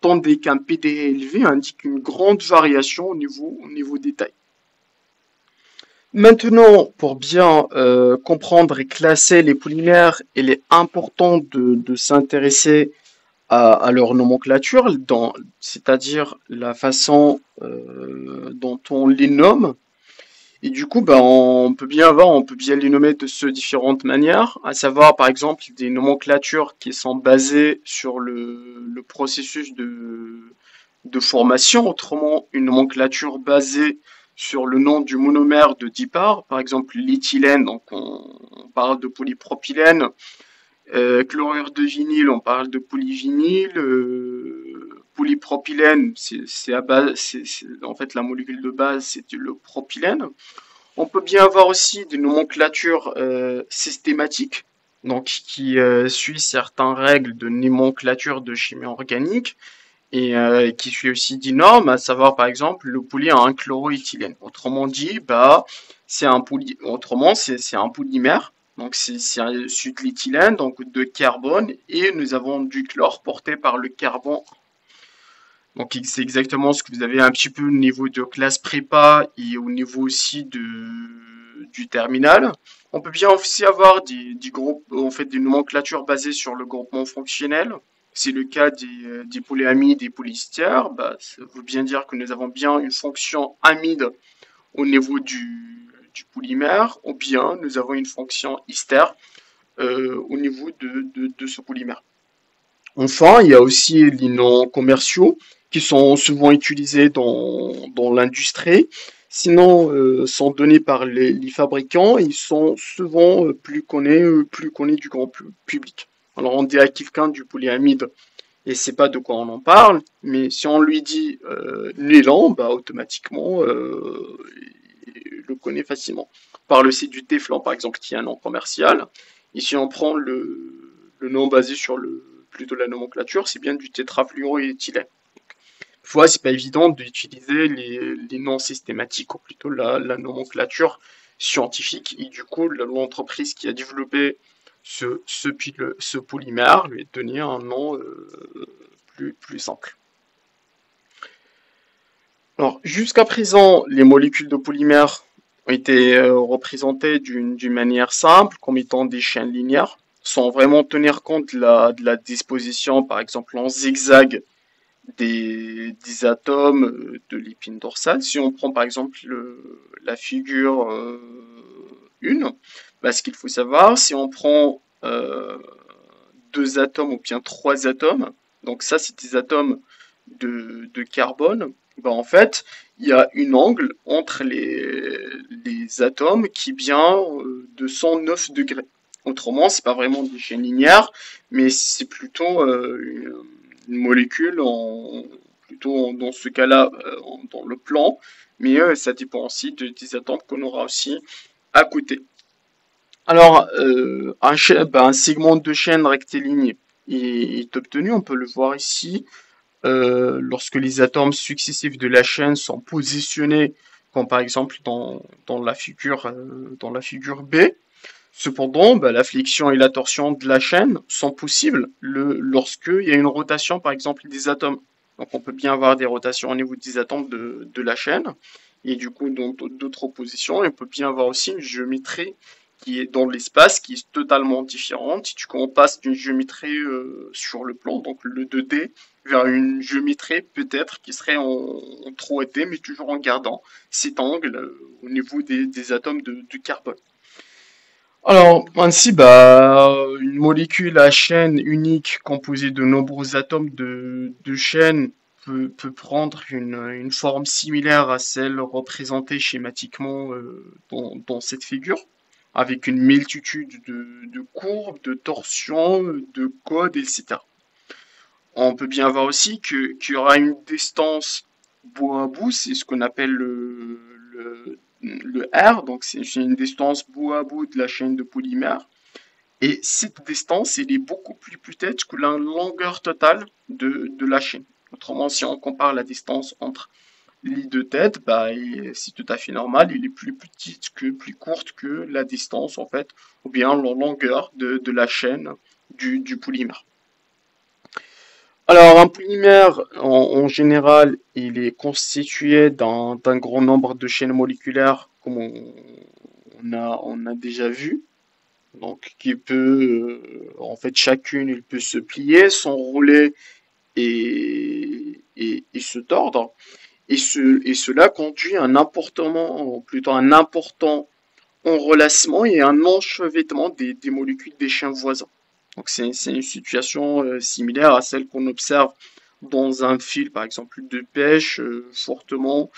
tandis qu'un PDI élevé indique une grande variation au niveau des tailles. Maintenant, pour bien comprendre et classer les polymères, il est important de s'intéresser à leur nomenclature, c'est-à-dire la façon dont on les nomme. Et du coup, ben, on peut bien les nommer de ces différentes manières, à savoir par exemple des nomenclatures qui sont basées sur le processus de formation, autrement une nomenclature basée sur le nom du monomère de départ, par exemple l'éthylène, donc on parle de polypropylène, chlorure de vinyle, on parle de polyvinyle, polypropylène, c'est à base, en fait la molécule de base c'est le propylène. On peut bien avoir aussi des nomenclatures systématiques, donc qui suit certaines règles de nomenclature de chimie organique et qui suit aussi des normes, à savoir par exemple le poly a un chloroéthylène. Autrement dit, bah c'est un polymère. Donc c'est issu de l'éthylène, donc de carbone, et nous avons du chlore porté par le carbone. Donc c'est exactement ce que vous avez un petit peu au niveau de classe prépa et au niveau aussi du terminal. On peut bien aussi avoir des groupes, en fait, des nomenclatures basées sur le groupement fonctionnel. C'est le cas des polyamides et polyesters. Bah, ça veut bien dire que nous avons bien une fonction amide au niveau du polymère, ou bien nous avons une fonction ester au niveau de ce polymère. Enfin, il y a aussi les noms commerciaux qui sont souvent utilisés dans l'industrie. Sinon, sont donnés par les fabricants et ils sont souvent plus connus du grand public. Alors, on dit à quelqu'un du polyamide et sait pas de quoi on en parle, mais si on lui dit nylon, bah automatiquement, il le connaît facilement. On parle aussi du téflon, par exemple, qui est un nom commercial. Et si on prend le nom basé sur plutôt la nomenclature, c'est bien du tétrafluoroéthylène. Fois, c'est pas évident d'utiliser les noms systématiques, ou plutôt la nomenclature scientifique. Et du coup, l'entreprise qui a développé ce polymère lui a donné un nom plus simple. Alors, jusqu'à présent, les molécules de polymères ont été représentées d'une manière simple, comme étant des chaînes linéaires, sans vraiment tenir compte de la disposition, par exemple en zigzag, des atomes de l'épine dorsale. Si on prend par exemple la figure 1, bah, ce qu'il faut savoir, si on prend deux atomes ou bien trois atomes, donc ça c'est des atomes de carbone, bah, en fait il y a une angle entre les atomes qui vient de 109 degrés. Autrement, c'est pas vraiment des chaînes linéaires, mais c'est plutôt une molécule plutôt dans ce cas-là dans le plan, mais ça dépend aussi des atomes qu'on aura aussi à côté. Alors, un segment de chaîne rectiligne est obtenu, on peut le voir ici, lorsque les atomes successifs de la chaîne sont positionnés, comme par exemple dans la figure B. Cependant, la flexion et la torsion de la chaîne sont possibles lorsqu'il y a une rotation, par exemple, des atomes. Donc, on peut bien avoir des rotations au niveau des atomes de la chaîne. Et du coup, dans d'autres positions, et on peut bien avoir aussi une géométrie qui est dans l'espace, qui est totalement différente. Si tu on passe d'une géométrie sur le plan, donc le 2D, vers une géométrie peut-être qui serait en 3D, mais toujours en gardant cet angle au niveau des atomes de carbone. Alors, ainsi, une molécule à chaîne unique composée de nombreux atomes de chaîne peut prendre une forme similaire à celle représentée schématiquement dans cette figure, avec une multitude de courbes, de torsions, de codes, etc. On peut bien voir aussi qu'il y aura une distance bout à bout, c'est ce qu'on appelle le R, donc c'est une distance bout à bout de la chaîne de polymère. Et cette distance, elle est beaucoup plus petite que la longueur totale de la chaîne. Autrement, si on compare la distance entre les deux têtes, c'est tout à fait normal, il est plus courte que la distance, en fait, ou bien la longueur de la chaîne du polymère. Alors, un polymère, en général, il est constitué d'un grand nombre de chaînes moléculaires, comme on a déjà vu. Donc, qui peut, en fait, chacune, il peut se plier, s'enrouler et se tordre. Et cela conduit à un important, plutôt un important enrelacement et un enchevêtrement des molécules des chaînes voisins. Donc c'est une situation similaire à celle qu'on observe dans un fil, par exemple, de pêche fortement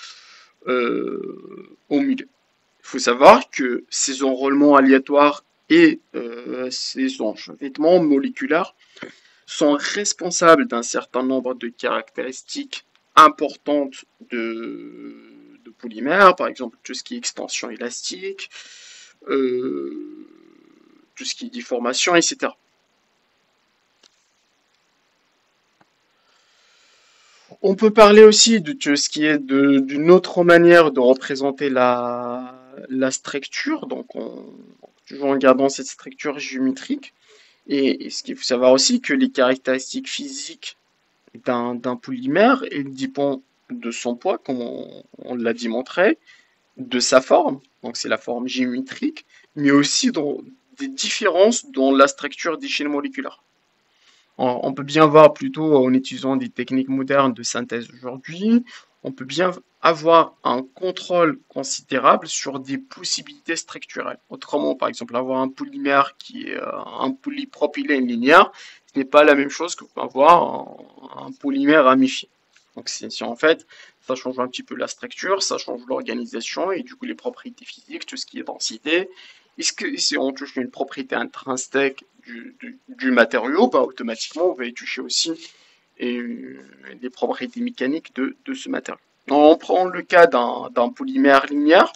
au milieu. Il faut savoir que ces enrôlements aléatoires et ces enchevêtrements moléculaires sont responsables d'un certain nombre de caractéristiques importantes de polymères, par exemple tout ce qui est extension élastique, euh, tout ce qui est déformation, etc. On peut parler aussi de tout ce qui est d'une autre manière de représenter la structure, donc toujours en gardant cette structure géométrique. Et ce qu'il faut savoir aussi, que les caractéristiques physiques d'un polymère, elles dépendent de son poids, comme on l'a démontré, de sa forme, donc c'est la forme géométrique, mais aussi des différences dans la structure des chaînes moléculaires. On peut bien voir plutôt en utilisant des techniques modernes de synthèse aujourd'hui, on peut bien avoir un contrôle considérable sur des possibilités structurelles. Autrement, par exemple, avoir un polymère qui est un polypropylène linéaire, ce n'est pas la même chose que avoir un polymère ramifié. Donc c'est en fait, ça change un petit peu la structure, ça change l'organisation et du coup les propriétés physiques, tout ce qui est densité. Est-ce que si on touche une propriété intrinsèque du matériau, automatiquement, on va y toucher aussi les propriétés mécaniques de ce matériau. On prend le cas d'un polymère linéaire,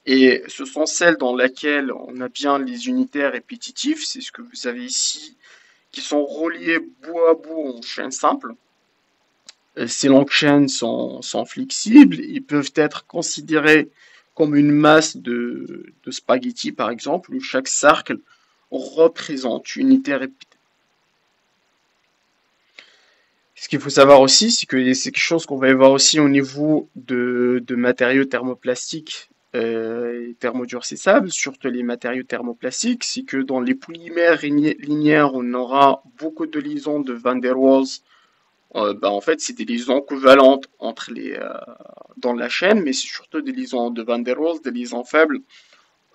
et ce sont celles dans lesquelles on a bien les unités répétitifs, c'est ce que vous avez ici, qui sont reliés bout à bout en chaîne simple. Ces longues chaînes sont flexibles, ils peuvent être considérés comme une masse de spaghettis, par exemple, où chaque cercle représente une unité répétitive. Ce qu'il faut savoir aussi, c'est que c'est quelque chose qu'on va voir aussi au niveau de matériaux thermoplastiques et thermodurcissables, surtout les matériaux thermoplastiques, c'est que dans les polymères linéaires, on aura beaucoup de liaisons de Van der Waals. En fait, c'est des liaisons covalentes dans la chaîne, mais c'est surtout des liaisons de Van der Waals, des liaisons faibles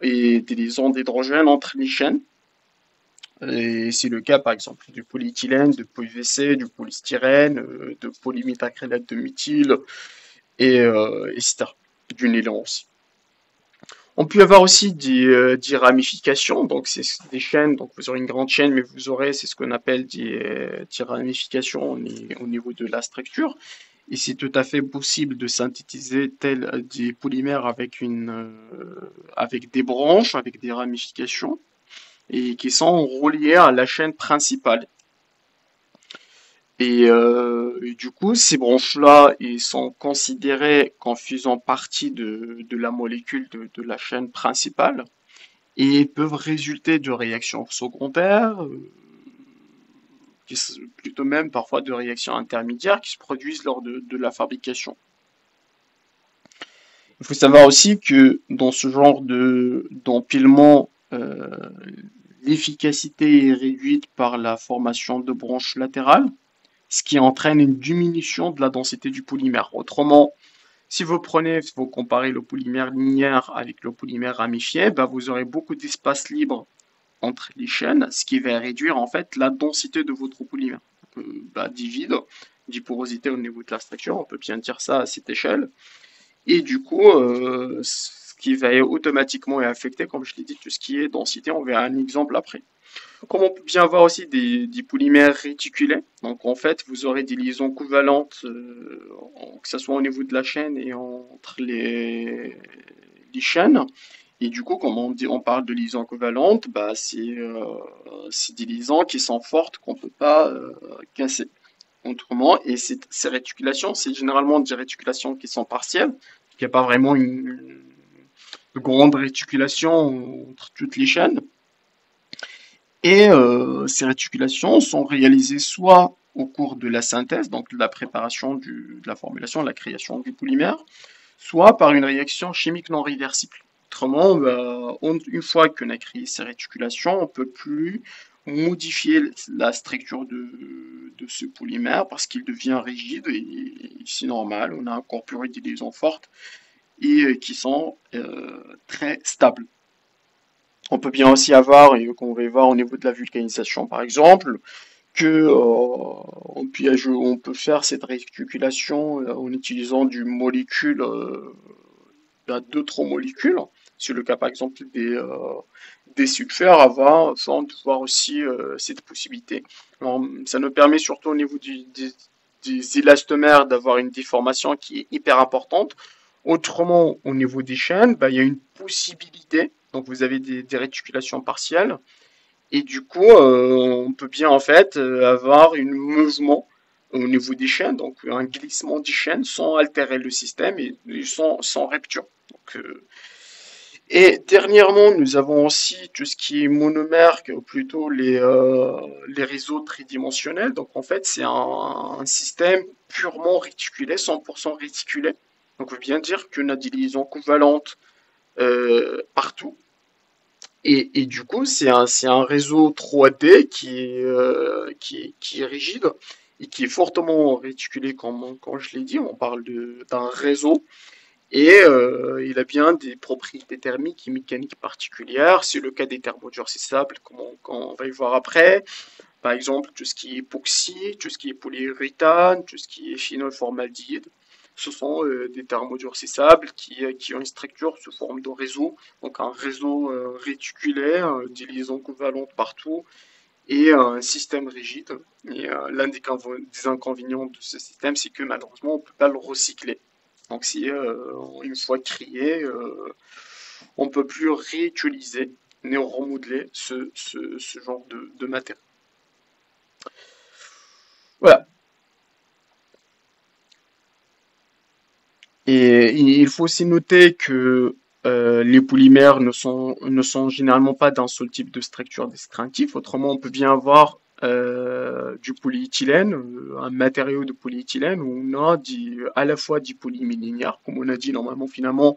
et des liaisons d'hydrogène entre les chaînes. Et c'est le cas, par exemple, du polyéthylène, de PVC, du polystyrène, de polyméthacrylate de méthyle, etc. Du nylon aussi. On peut avoir aussi des ramifications, donc c'est des chaînes, donc vous aurez une grande chaîne, mais vous aurez, c'est ce qu'on appelle des ramifications au niveau de la structure. Et c'est tout à fait possible de synthétiser des polymères avec des branches, avec des ramifications, et qui sont reliées à la chaîne principale. Et du coup, ces branches-là, ils sont considérées comme faisant partie de la molécule de la chaîne principale et peuvent résulter de réactions secondaires, plutôt même parfois de réactions intermédiaires qui se produisent lors de la fabrication. Il faut savoir aussi que dans ce genre d'empilement, l'efficacité est réduite par la formation de branches latérales, ce qui entraîne une diminution de la densité du polymère. Autrement, si vous comparez le polymère linéaire avec le polymère ramifié, bah, vous aurez beaucoup d'espace libre entre les chaînes, ce qui va réduire en fait la densité de votre polymère. Bah, dit porosité au niveau de la structure, on peut bien dire ça à cette échelle. Et du coup, ce qui va automatiquement affecter, comme je l'ai dit, tout ce qui est densité. On verra un exemple après. Comme on peut bien voir aussi des polymères réticulés. Donc en fait, vous aurez des liaisons covalentes, que ce soit au niveau de la chaîne et entre les chaînes. Et du coup, comme on parle de liaisons covalentes, bah, c'est des liaisons qui sont fortes qu'on ne peut pas casser. Autrement, et ces réticulations, c'est généralement des réticulations qui sont partielles. Il n'y a pas vraiment une grande réticulation entre toutes les chaînes. Et ces réticulations sont réalisées soit au cours de la synthèse, donc de la préparation de la formulation, de la création du polymère, soit par une réaction chimique non réversible. Autrement, bah, une fois qu'on a créé ces réticulations, on ne peut plus modifier la structure de ce polymère parce qu'il devient rigide et c'est normal, on a encore plus des liaisons fortes et qui sont très stables. On peut bien aussi avoir, et qu'on va voir au niveau de la vulcanisation par exemple, que on peut faire cette réticulation en utilisant du molécule d'autres molécules. C'est le cas par exemple des sulfures avant, afin de voir aussi cette possibilité. Alors, ça nous permet surtout au niveau des élastomères d'avoir une déformation qui est hyper importante. Autrement, au niveau des chaînes, bah, il y a une possibilité. Donc vous avez des réticulations partielles. Et du coup, on peut bien en fait avoir un mouvement au niveau des chaînes, donc un glissement des chaînes sans altérer le système et sans rupture. Donc, et dernièrement, nous avons aussi tout ce qui est monomère, ou plutôt les réseaux tridimensionnels. Donc en fait, c'est un système purement réticulé, 100% réticulé. Donc on veut bien dire qu'on a des liaisons covalentes partout. Et du coup, c'est un réseau 3D qui est rigide et qui est fortement réticulé, comme je l'ai dit. On parle d'un réseau et il a bien des propriétés thermiques et mécaniques particulières. C'est le cas des thermodurcissables, comme on va y voir après. Par exemple, tout ce qui est époxy, tout ce qui est polyuréthane, tout ce qui est phénolformaldéhyde. Ce sont des thermodurcissables qui ont une structure sous forme de réseau, donc un réseau réticulaire, des liaisons covalentes partout, et un système rigide. Et l'un des inconvénients de ce système, c'est que malheureusement, on ne peut pas le recycler. Donc si une fois créé, on ne peut plus réutiliser ni remodeler ce genre de matériaux. Voilà. Et il faut aussi noter que les polymères ne sont généralement pas d'un seul type de structure distinctif. Autrement, on peut bien avoir du polyéthylène, un matériau de polyéthylène où on a à la fois du polymère linéaire, comme on a dit normalement finalement,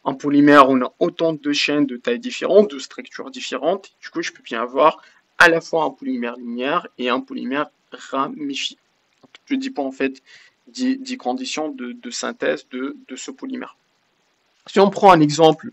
un polymère, on a autant de chaînes de tailles différentes, de structures différentes. Du coup, je peux bien avoir à la fois un polymère linéaire et un polymère ramifié. Je dis pas en fait des conditions de synthèse de ce polymère. Si on prend un exemple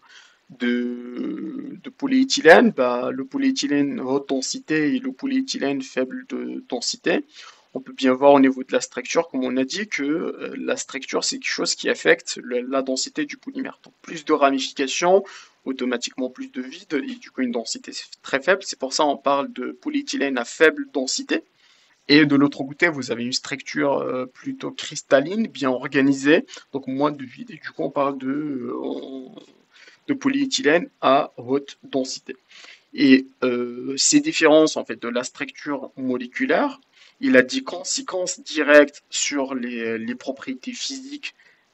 de polyéthylène, bah, le polyéthylène haute densité et le polyéthylène faible de densité, on peut bien voir au niveau de la structure, comme on a dit, que la structure, c'est quelque chose qui affecte la densité du polymère. Donc plus de ramifications, automatiquement plus de vide, et du coup une densité très faible. C'est pour ça qu'on parle de polyéthylène à faible densité. Et de l'autre côté, vous avez une structure plutôt cristalline, bien organisée, donc moins de vide. Et du coup, on parle de polyéthylène à haute densité. Et ces différences en fait de la structure moléculaire, il a des conséquences directes sur les propriétés physiques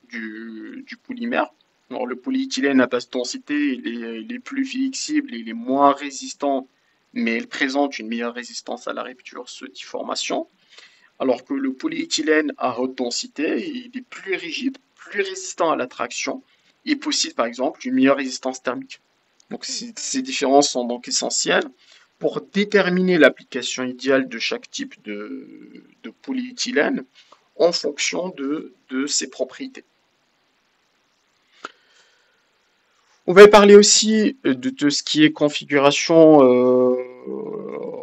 du polymère. Alors le polyéthylène à basse densité, il est plus flexible, il est moins résistant, mais il présente une meilleure résistance à la rupture, se déformation. Alors que le polyéthylène à haute densité, il est plus rigide, plus résistant à la traction et possède par exemple une meilleure résistance thermique. Donc ces différences sont donc essentielles pour déterminer l'application idéale de chaque type de polyéthylène en fonction de ses propriétés. On va parler aussi de ce qui est configuration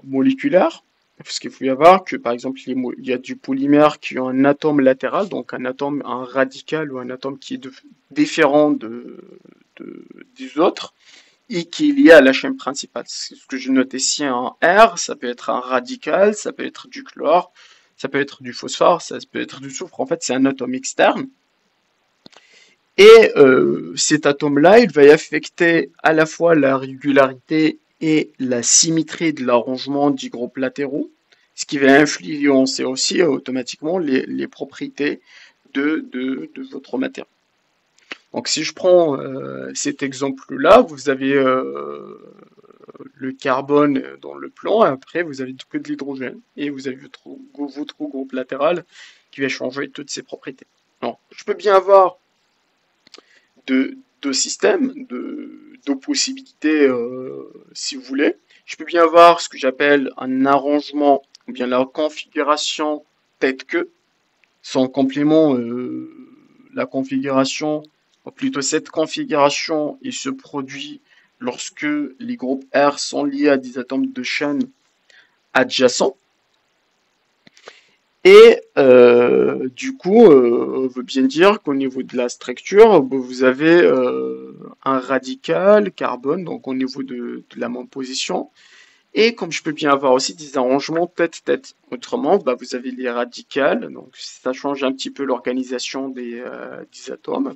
moléculaire, parce qu'il faut y avoir que, par exemple, il y a du polymère qui a un atome latéral, donc un atome, un radical ou un atome qui est différent des autres, et qui est lié à la chaîne principale. C'est ce que je note ici en R, ça peut être un radical, ça peut être du chlore, ça peut être du phosphore, ça peut être du soufre. En fait, c'est un atome externe. Et cet atome-là, il va y affecter à la fois la régularité et la symétrie de l'arrangement des groupes latéraux, ce qui va influencer aussi automatiquement les propriétés de votre matière. Donc si je prends cet exemple-là, vous avez le carbone dans le plan, et après vous avez que de l'hydrogène, et vous avez votre groupe latéral qui va changer toutes ses propriétés. Alors, je peux bien avoir de systèmes, de possibilités, si vous voulez. Je peux bien avoir ce que j'appelle un arrangement, ou bien la configuration tête-queue, sans complément, la configuration, ou plutôt cette configuration, il se produit lorsque les groupes R sont liés à des atomes de chaîne adjacents. Et du coup, on veut bien dire qu'au niveau de la structure, vous avez un radical carbone, donc au niveau de la même position. Et comme je peux bien avoir aussi des arrangements tête-tête. Autrement, vous avez les radicales, donc ça change un petit peu l'organisation des atomes.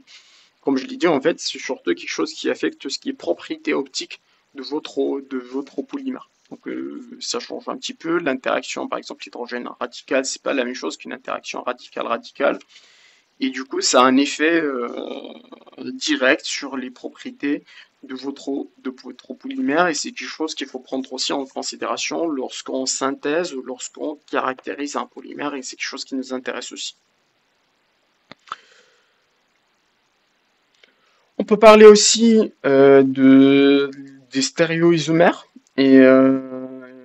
Comme je l'ai dit, en fait, c'est surtout quelque chose qui affecte ce qui est propriété optique de votre polymère. Donc ça change un petit peu l'interaction, par exemple l'hydrogène radical, c'est pas la même chose qu'une interaction radicale-radicale. Et du coup, ça a un effet direct sur les propriétés de votre polymère, et c'est quelque chose qu'il faut prendre aussi en considération lorsqu'on synthèse ou lorsqu'on caractérise un polymère, et c'est quelque chose qui nous intéresse aussi. On peut parler aussi des stéréoisomères. Et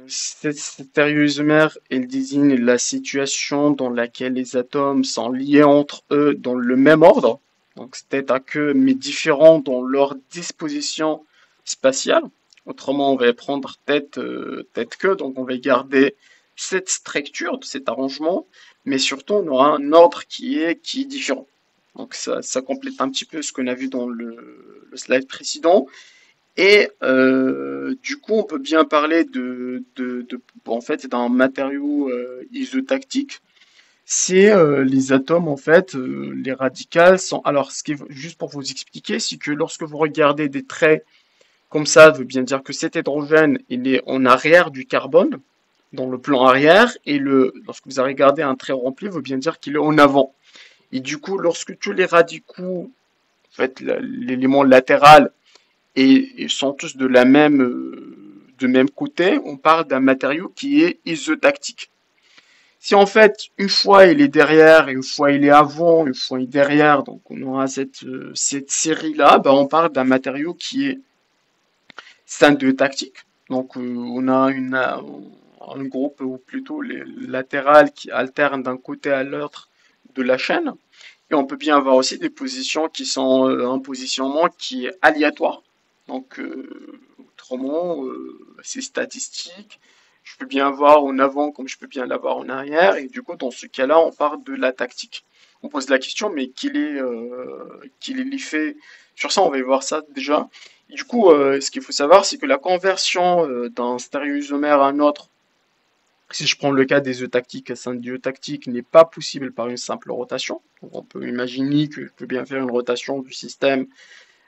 ces stéréoisomères, elles désignent la situation dans laquelle les atomes sont liés entre eux dans le même ordre, donc c'est-à-dire que mais différents dans leur disposition spatiale. Autrement, on va prendre tête-queue, donc on va garder cette structure, cet arrangement, mais surtout on aura un ordre qui est différent. Donc ça complète un petit peu ce qu'on a vu dans le slide précédent. Et du coup, on peut bien parler en fait, d'un matériau isotactique. C'est les atomes, en fait, les radicales sont. Alors, ce qui est juste pour vous expliquer, c'est que lorsque vous regardez des traits comme ça, ça veut bien dire que cet hydrogène, il est en arrière du carbone, dans le plan arrière, et lorsque vous regardez un trait rempli, ça veut bien dire qu'il est en avant. Et du coup, lorsque tous les radicaux, en fait, l'élément latéral, et ils sont tous de même côté, on parle d'un matériau qui est isotactique. Si en fait, une fois il est derrière, et une fois il est avant, une fois il est derrière, donc on aura cette série-là, on parle d'un matériau qui est syndéotactique. Donc on a un groupe, ou plutôt les latérales qui alternent d'un côté à l'autre de la chaîne. Et on peut bien avoir aussi des positions qui sont un positionnement qui est aléatoire. Donc, autrement, c'est statistique. Je peux bien avoir en avant comme je peux bien l'avoir en arrière. Et du coup, dans ce cas-là, on part de la tactique. On pose la question, mais quel est l'effet sur ça? On va y voir ça déjà. Et du coup, ce qu'il faut savoir, c'est que la conversion d'un stéréoisomère à un autre, Si je prends le cas des eutactiques, un eutactique n'est pas possible par une simple rotation. Donc on peut imaginer que je peux bien faire une rotation du système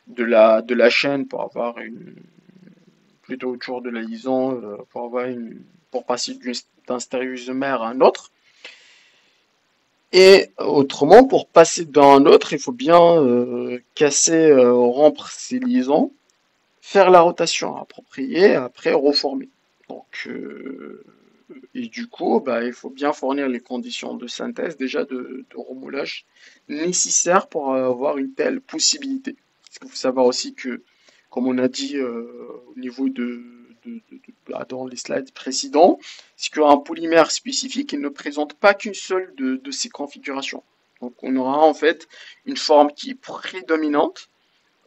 de la chaîne pour avoir une plutôt autour de la liaison pour avoir pour passer d'un stéréoisomère à un autre. Et autrement, pour passer d'un autre, il faut bien casser, rompre ces liaisons, faire la rotation appropriée, après reformer. Donc, et du coup, bah, il faut bien fournir les conditions de synthèse, déjà de remoulage nécessaires pour avoir une telle possibilité. Parce qu'il faut savoir aussi que, comme on a dit au niveau dans les slides précédents, c'est qu'un polymère spécifique il ne présente pas qu'une seule de ces configurations. Donc on aura en fait une forme qui est prédominante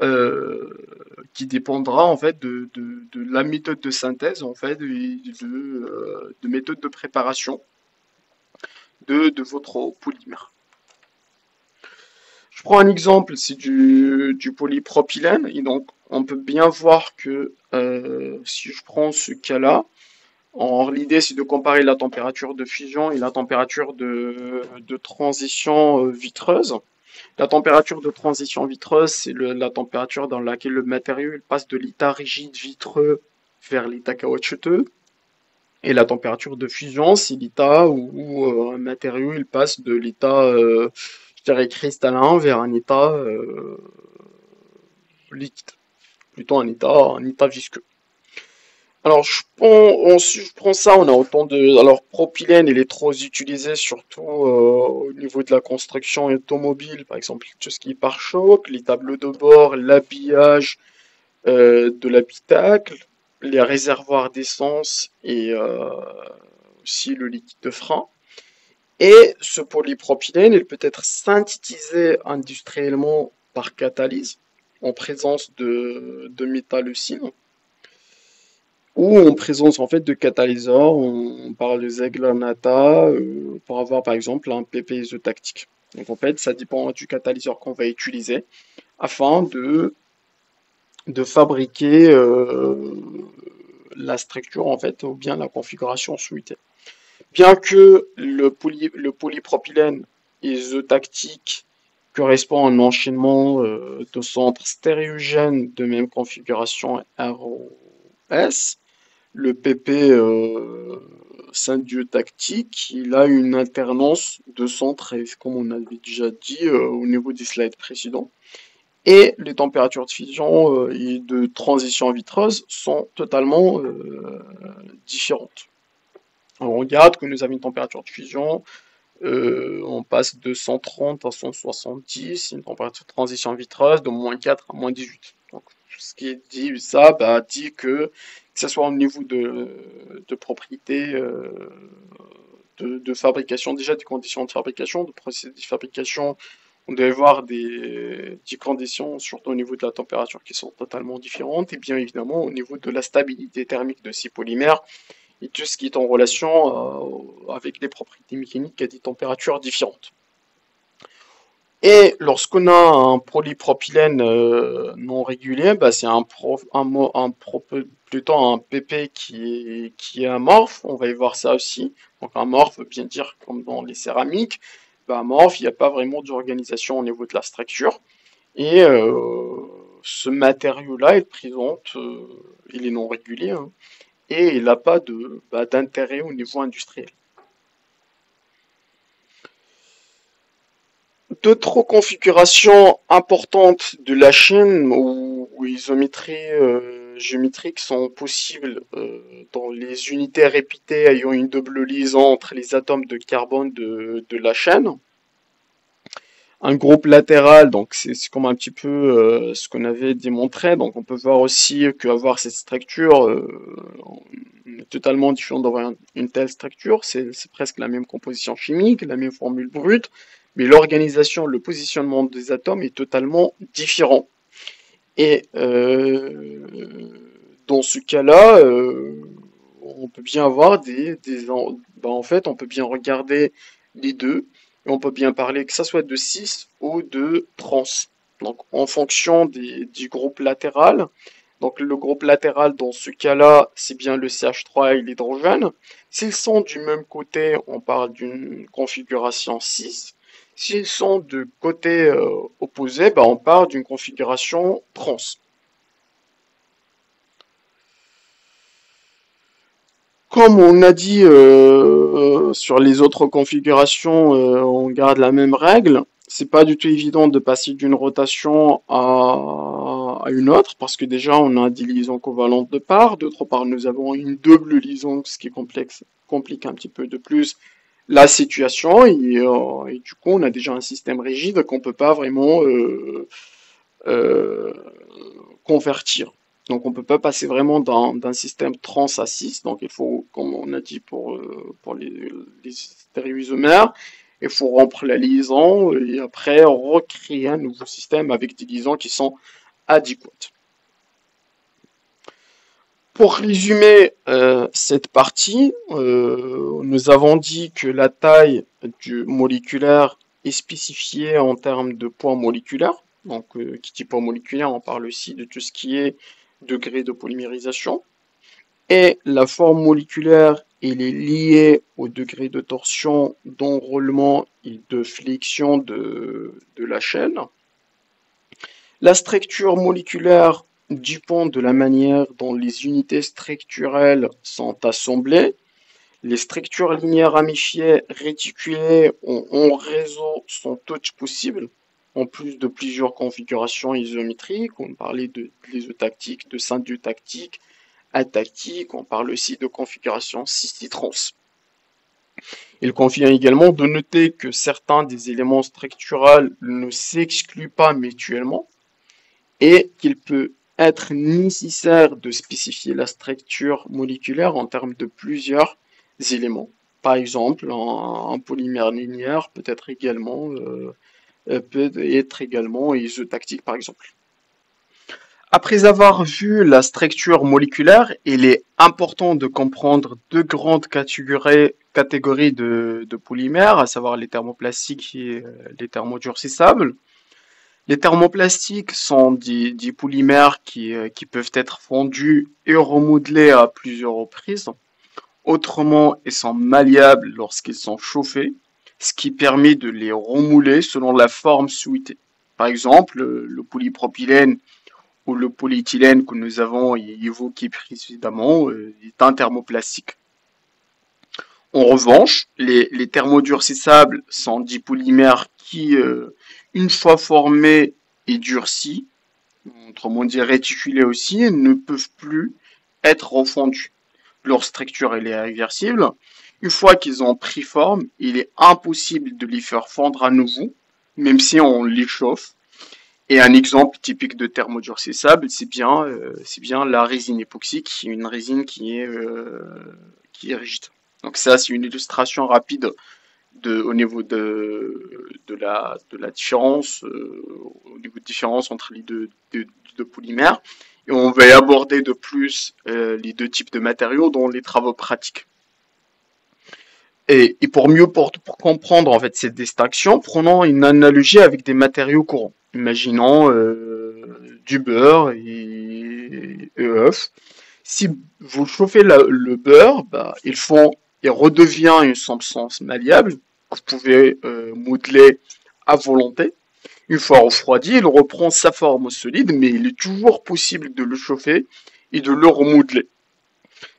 euh, qui dépendra en fait de la méthode de synthèse en fait et de méthode de préparation de votre polymère. Je prends un exemple, c'est du polypropylène et donc on peut bien voir que si je prends ce cas-là, l'idée c'est de comparer la température de fusion et la température de transition vitreuse. La température de transition vitreuse, c'est la température dans laquelle le matériau il passe de l'état rigide vitreux vers l'état caoutchouteux. Et la température de fusion, c'est l'état où un matériau il passe de l'état, je dirais, cristallin vers un état liquide, plutôt un état visqueux. Alors, si je prends ça, on a autant de. Alors, propylène, il est trop utilisé, surtout au niveau de la construction automobile, par exemple, tout ce qui est pare-choc, les tableaux de bord, l'habillage de l'habitacle, les réservoirs d'essence et aussi le liquide de frein. Et ce polypropylène, il peut être synthétisé industriellement par catalyse en présence de métallocine ou en présence en fait de catalyseurs, on parle de Zeglanata pour avoir par exemple un PP isotactique. Donc en fait, ça dépend du catalyseur qu'on va utiliser afin de fabriquer la structure en fait ou bien la configuration souhaitée. Bien que le polypropylène isotactique correspond à un enchaînement de centres stéréogènes de même configuration ROS, le PP synthétactique, il a une alternance de centres, comme on avait déjà dit au niveau des slides précédents. Et les températures de fusion et de transition vitreuse sont totalement différentes. On regarde que nous avons une température de fusion, on passe de 130 à 170, une température de transition vitreuse de -4 à -18. Donc, ce qui est dit, ça dit que ce soit au niveau de propriété de fabrication, déjà des conditions de fabrication, de procédé de fabrication, on devait voir des conditions, surtout au niveau de la température, qui sont totalement différentes, et bien évidemment au niveau de la stabilité thermique de ces polymères, et tout ce qui est en relation avec les propriétés mécaniques à des températures différentes. Et lorsqu'on a un polypropylène non régulier, bah c'est plutôt un PP qui est amorphe. On va y voir ça aussi. Donc amorphe veut bien dire comme dans les céramiques. Bah, amorphe, il n'y a pas vraiment d'organisation au niveau de la structure. Et ce matériau-là, il est non régulier, hein, et il n'a pas d'intérêt au niveau industriel. D'autres configurations importantes de la chaîne ou isométrie géométriques sont possibles dans les unités répétées ayant une double liaison entre les atomes de carbone de la chaîne. Un groupe latéral, donc c'est comme un petit peu ce qu'on avait démontré. Donc on peut voir aussi qu'avoir cette structure est totalement différent d'avoir une telle structure. C'est presque la même composition chimique, la même formule brute, mais l'organisation, le positionnement des atomes est totalement différent. Et dans ce cas-là, on peut bien avoir en fait, on peut bien regarder les deux et on peut bien parler que ça soit de cis ou de trans. Donc, en fonction du groupe latéral, Donc le groupe latéral dans ce cas-là, c'est bien le CH3 et l'hydrogène. S'ils sont du même côté, on parle d'une configuration 6. S'ils sont de côté opposé, on parle d'une configuration trans. Comme on a dit sur les autres configurations, on garde la même règle. C'est pas du tout évident de passer d'une rotation à une autre parce que déjà on a des liaisons covalentes de part. D'autre part, nous avons une double liaison, ce qui complique un petit peu de plus la situation et du coup on a déjà un système rigide qu'on peut pas vraiment euh, convertir. Donc on peut pas passer vraiment d'un système trans à 6. Donc il faut, comme on a dit pour les stéréoisomères, il faut rompre la liaison et après recréer un nouveau système avec des liaisons qui sont adéquates. Pour résumer cette partie, nous avons dit que la taille du moléculaire est spécifiée en termes de poids moléculaire. Donc, qui dit poids moléculaire, on parle aussi de tout ce qui est degré de polymérisation. Et la forme moléculaire, elle est liée au degré de torsion, d'enroulement et de flexion de la chaîne. La structure moléculaire dépend de la manière dont les unités structurelles sont assemblées. Les structures linéaires ramifiées réticulées en réseau sont toutes possibles, en plus de plusieurs configurations isométriques. On parlait de l'isotactique, de synthétactique, atactique, on parle aussi de configuration cis-trans. Il convient également de noter que certains des éléments structurels ne s'excluent pas mutuellement et qu'il peut être nécessaire de spécifier la structure moléculaire en termes de plusieurs éléments. Par exemple, un polymère linéaire peut être également isotactique, par exemple. Après avoir vu la structure moléculaire, il est important de comprendre deux grandes catégories de polymères, à savoir les thermoplastiques et les thermodurcissables. Les thermoplastiques sont des polymères qui peuvent être fondus et remodelés à plusieurs reprises. Autrement, ils sont malléables lorsqu'ils sont chauffés, ce qui permet de les remouler selon la forme souhaitée. Par exemple, le polypropylène ou le polyéthylène que nous avons évoqué précédemment est un thermoplastique. En revanche, les thermodurcissables sont des polymères qui, une fois formés et durcis, autrement dit réticulés aussi, ne peuvent plus être refondus. Leur structure elle est réversible. Une fois qu'ils ont pris forme, il est impossible de les faire fondre à nouveau, même si on les chauffe. Et un exemple typique de thermodurcissable, c'est bien la résine époxyque, une résine qui est rigide. Donc ça, c'est une illustration rapide au niveau de la différence, au niveau de différence entre les deux polymères. Et on va aborder de plus les deux types de matériaux dans les travaux pratiques. Et pour mieux pour comprendre en fait cette distinction, prenons une analogie avec des matériaux courants. Imaginons du beurre et œufs. Si vous chauffez le beurre, il redevient une substance malléable que vous pouvez modeler à volonté. Une fois refroidi, il reprend sa forme solide, mais il est toujours possible de le chauffer et de le remodeler.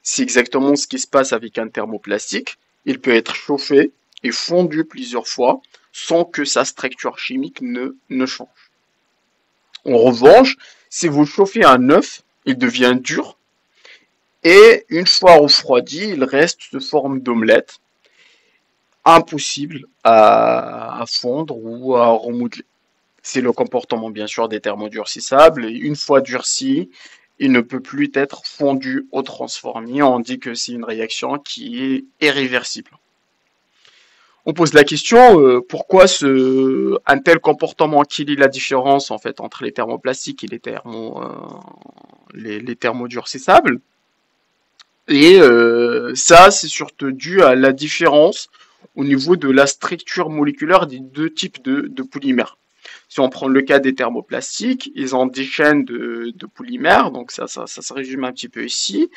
C'est exactement ce qui se passe avec un thermoplastique. Il peut être chauffé et fondu plusieurs fois sans que sa structure chimique ne change. En revanche, si vous chauffez un œuf, il devient dur et une fois refroidi, il reste sous forme d'omelette, impossible à fondre ou à remodeler. C'est le comportement bien sûr des thermodurcissables et une fois durci, il ne peut plus être fondu ou transformé. On dit que c'est une réaction qui est irréversible. On pose la question pourquoi un tel comportement, quelle est la différence en fait entre les thermoplastiques et les thermodurcissables. Et ça, c'est surtout dû à la différence au niveau de la structure moléculaire des deux types de polymères. Si on prend le cas des thermoplastiques, ils ont des chaînes de polymères, donc ça se résume un petit peu ici,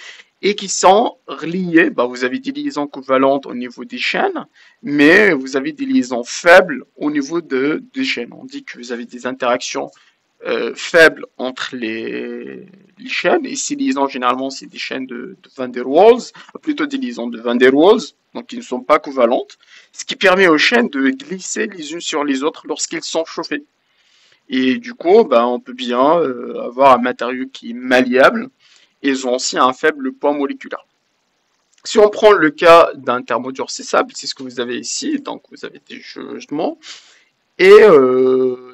et qui sont reliées. Bah, vous avez des liaisons covalentes au niveau des chaînes, mais vous avez des liaisons faibles au niveau des chaînes. On dit que vous avez des interactions faibles entre les chaînes, et ces liaisons, généralement, c'est des chaînes de Van der Waals, plutôt des liaisons de Van der Waals, donc qui ne sont pas covalentes, ce qui permet aux chaînes de glisser les unes sur les autres lorsqu'elles sont chauffées. Et du coup, bah, on peut bien avoir un matériau qui est malléable, et ils ont aussi un faible poids moléculaire. Si on prend le cas d'un thermodurcissable, c'est ce que vous avez ici, donc vous avez des jugements, et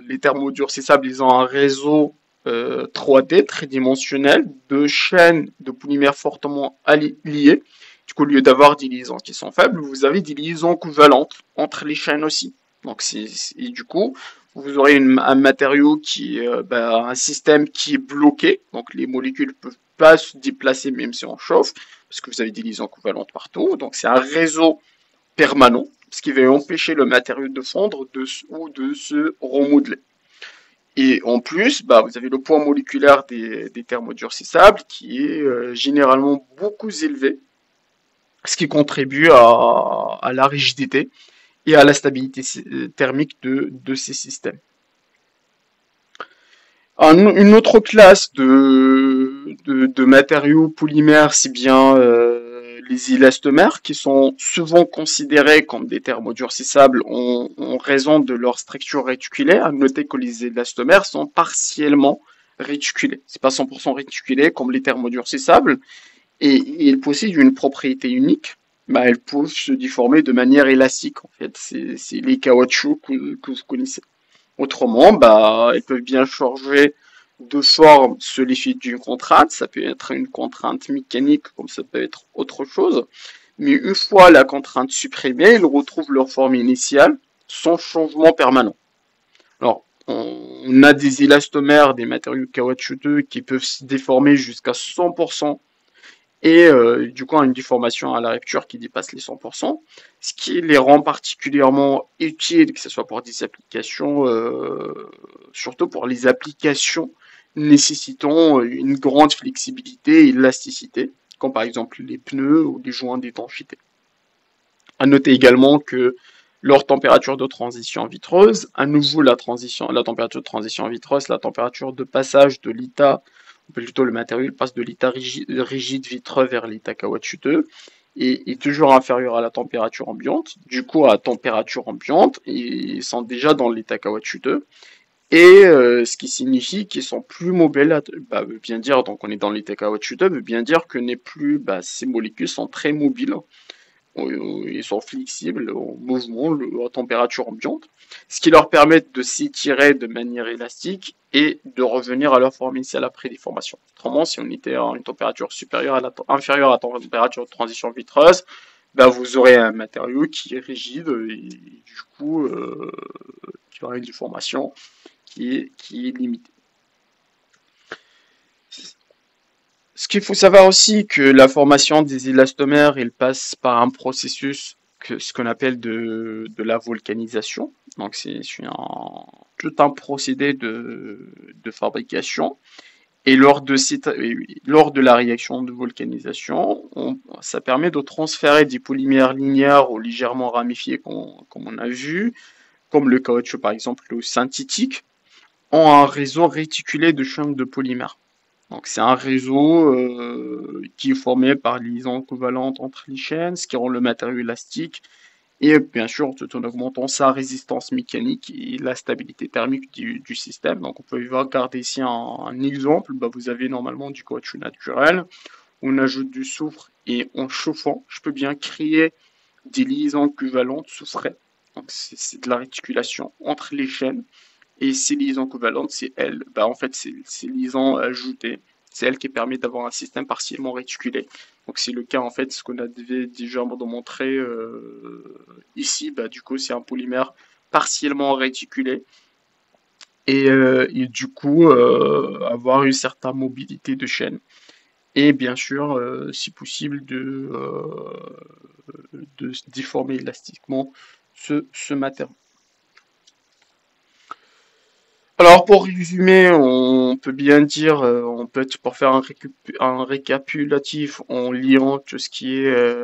les thermodurcissables, ils ont un réseau 3D tridimensionnel de chaînes de polymères fortement liées. Du coup, au lieu d'avoir des liaisons qui sont faibles, vous avez des liaisons covalentes entre les chaînes aussi. Donc, et du coup, vous aurez un matériau qui est un système qui est bloqué. Donc, les molécules ne peuvent pas se déplacer même si on chauffe, parce que vous avez des liaisons covalentes partout. Donc, c'est un réseau permanent, ce qui va empêcher le matériau de fondre ou de se remodeler. Et en plus, bah, vous avez le poids moléculaire des thermodurcissables qui est généralement beaucoup élevé, ce qui contribue à la rigidité et à la stabilité thermique de ces systèmes. Une autre classe de matériaux polymères, c'est bien les élastomères, qui sont souvent considérés comme des thermodurcissables en raison de leur structure réticulée. À noter que les élastomères sont partiellement réticulés. C'est pas 100% réticulé comme les thermodurcissables, et ils possèdent une propriété unique. Bah, elles peuvent se déformer de manière élastique, en fait. C'est les caoutchoucs que vous connaissez. Autrement, bah, ils peuvent bien changer de forme sous l'effet d'une contrainte. Ça peut être une contrainte mécanique, comme ça peut être autre chose. Mais une fois la contrainte supprimée, ils retrouvent leur forme initiale sans changement permanent. Alors, on a des élastomères, des matériaux caoutchouteux qui peuvent se déformer jusqu'à 100%, et du coup une déformation à la rupture qui dépasse les 100%, ce qui les rend particulièrement utiles, que ce soit pour des applications, surtout pour les applications nécessitant une grande flexibilité et élasticité, comme par exemple les pneus ou les joints d'étanchéité. À noter également que leur température de transition vitreuse, à nouveau la température de transition vitreuse, la température de passage de l'état, ou plutôt le matériau passe de l'état rigide vitreux vers l'état caoutchouteux, et est toujours inférieur à la température ambiante. Du coup, à température ambiante, ils sont déjà dans l'état caoutchouteux, et ce qui signifie qu'ils sont plus mobiles, bah, veut bien dire, donc on est dans l'état caoutchouteux, veut bien dire que ces molécules sont très mobiles, ils sont flexibles au mouvement, à température ambiante, ce qui leur permet de s'étirer de manière élastique et de revenir à leur forme initiale après déformation. Autrement, si on était à une température inférieure à la température de transition vitreuse, ben vous aurez un matériau qui est rigide et du coup qui aura une déformation qui est limitée. Ce qu'il faut savoir aussi, que la formation des élastomères, il passe par un processus ce qu'on appelle de la volcanisation. Donc tout un procédé de fabrication. Et lors de la réaction de volcanisation, ça permet de transférer des polymères linéaires ou légèrement ramifiés, comme on a vu, comme le caoutchouc par exemple, ou synthétique, en un réseau réticulé de chaînes de polymères. Donc c'est un réseau qui est formé par liaisons covalentes entre les chaînes, ce qui rend le matériau élastique, et bien sûr tout en augmentant sa résistance mécanique et la stabilité thermique du système. Donc on peut regarder ici un exemple. Bah, vous avez normalement du caoutchouc naturel, on ajoute du soufre, et en chauffant, je peux bien créer des liaisons covalentes soufrées. Donc c'est de la réticulation entre les chaînes. Et ces liaisons covalentes, c'est elles, bah en fait, c'est ces liaisons ajoutées, c'est elles qui permettent d'avoir un système partiellement réticulé. Donc c'est le cas en fait, ce qu'on a déjà montré ici, bah du coup c'est un polymère partiellement réticulé, et du coup avoir une certaine mobilité de chaîne. Et bien sûr, si possible, de se déformer élastiquement ce matériau. Alors pour résumer, on peut bien dire, pour faire un récapitulatif en liant tout ce qui est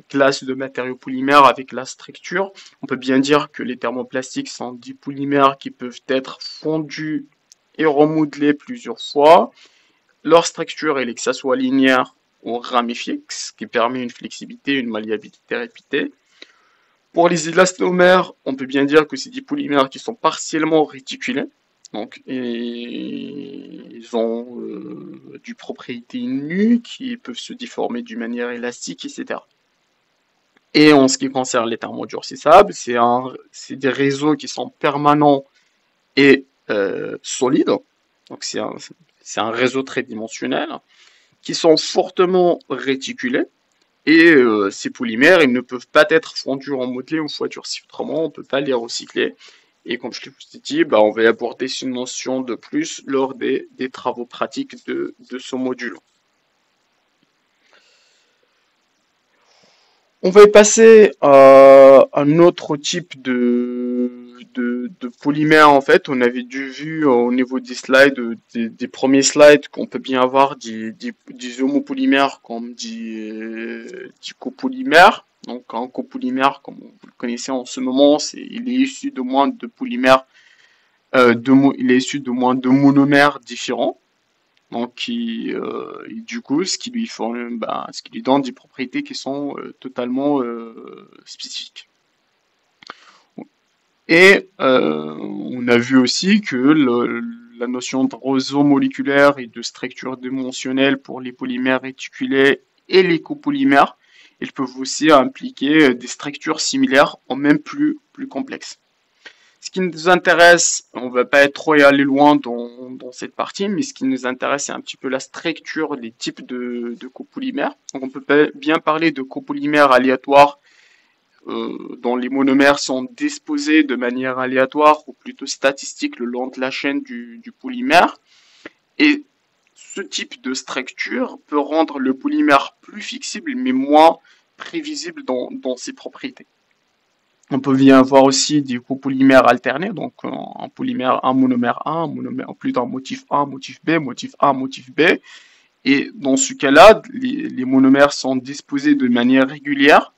classe de matériaux polymères avec la structure, on peut bien dire que les thermoplastiques sont des polymères qui peuvent être fondus et remodelés plusieurs fois. Leur structure est que ça soit linéaire ou ramifiée, ce qui permet une flexibilité, une malléabilité répétée. Pour les élastomères, on peut bien dire que c'est des polymères qui sont partiellement réticulés. Donc, ils ont du propriété nue qui peuvent se déformer d'une manière élastique, etc. Et en ce qui concerne les thermodurcissables, c'est des réseaux qui sont permanents et solides. Donc, c'est un réseau tridimensionnel qui sont fortement réticulés. Et ces polymères, ils ne peuvent pas être fondus en modelé une fois durcis. Autrement, on ne peut pas les recycler. Et comme je l'ai dit, on va aborder cette notion de plus lors des travaux pratiques de ce module. On va y passer à un autre type de polymère en fait. On avait dû vu au niveau des slides, des premiers slides, qu'on peut bien avoir des homopolymères comme des copolymères. Donc un copolymère, comme vous le connaissez en ce moment, il est issu de moins de polymères, il est issu de moins de monomères différents. Donc, du coup, ce qui lui donne des propriétés qui sont totalement spécifiques. Et on a vu aussi que la notion de réseau moléculaire et de structure dimensionnelle pour les polymères réticulés et les copolymères, ils peuvent aussi impliquer des structures similaires, ou même plus complexes. Ce qui nous intéresse, on va pas être trop aller loin dans cette partie, mais ce qui nous intéresse, c'est un petit peu la structure des types de copolymères. Donc on peut bien parler de copolymères aléatoires dont les monomères sont disposés de manière aléatoire ou plutôt statistique le long de la chaîne du polymère. Et ce type de structure peut rendre le polymère plus flexible mais moins prévisible dans ses propriétés. On peut bien avoir aussi des copolymères alternés, donc un polymère, un monomère A, un monomère, plutôt un motif A, motif B, motif A, motif B. Et dans ce cas-là, les monomères sont disposés de manière régulière,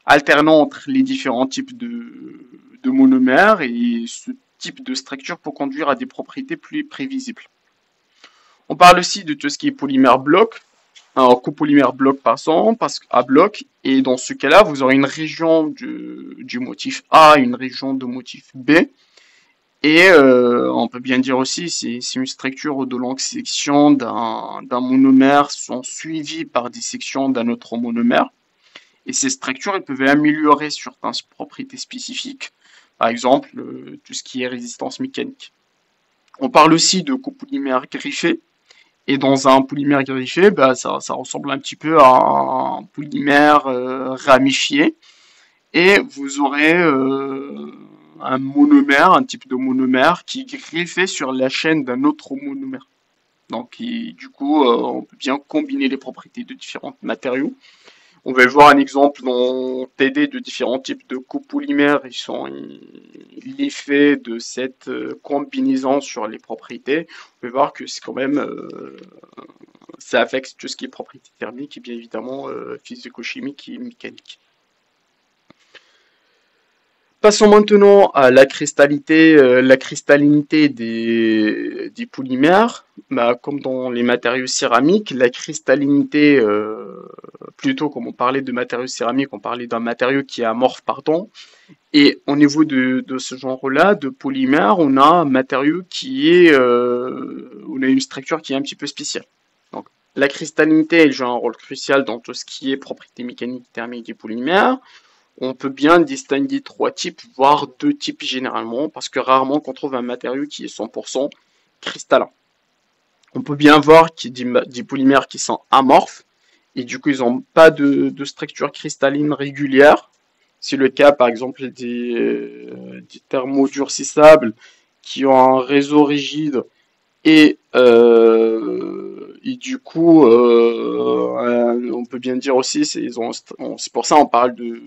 alternant entre les différents types de monomères, et ce type de structure peut conduire à des propriétés plus prévisibles. On parle aussi de tout ce qui est polymère bloc, un copolymère bloc passant, à bloc, et dans ce cas-là, vous aurez une région du motif A, une région de motif B, et on peut bien dire aussi, c'est une structure où de longues sections d'un monomère sont suivies par des sections d'un autre monomère, et ces structures, elles peuvent améliorer certaines propriétés spécifiques, par exemple, tout ce qui est résistance mécanique. On parle aussi de copolymère griffé, et dans un polymère griffé, ça ressemble un petit peu à un polymère ramifié. Et vous aurez un monomère, un type de monomère qui est greffé sur la chaîne d'un autre monomère. Donc, du coup, on peut bien combiner les propriétés de différents matériaux. On va voir un exemple dans TD de différents types de copolymères. Ils sont l'effet de cette combinaison sur les propriétés. On va voir que c'est quand même ça affecte tout ce qui est propriété thermique et bien évidemment physico-chimique et mécanique. Passons maintenant à la cristallinité des polymères. Comme dans les matériaux céramiques, la cristallinité, plutôt comme on parlait de matériaux céramiques, on parlait d'un matériau qui est amorphe, pardon. Et au niveau de ce genre-là, de polymère, on a un matériau on a une structure qui est un petit peu spéciale. Donc, la cristallinité, elle joue un rôle crucial dans tout ce qui est propriété mécanique thermique des polymères. On peut bien distinguer 3 types, voire 2 types généralement, parce que rarement qu'on trouve un matériau qui est 100% cristallin. On peut bien voir qu'il y a des polymères qui sont amorphes, et du coup ils n'ont pas de structure cristalline régulière. C'est le cas par exemple des thermodurcissables qui ont un réseau rigide et du coup, on peut bien dire aussi, c'est pour ça on parle de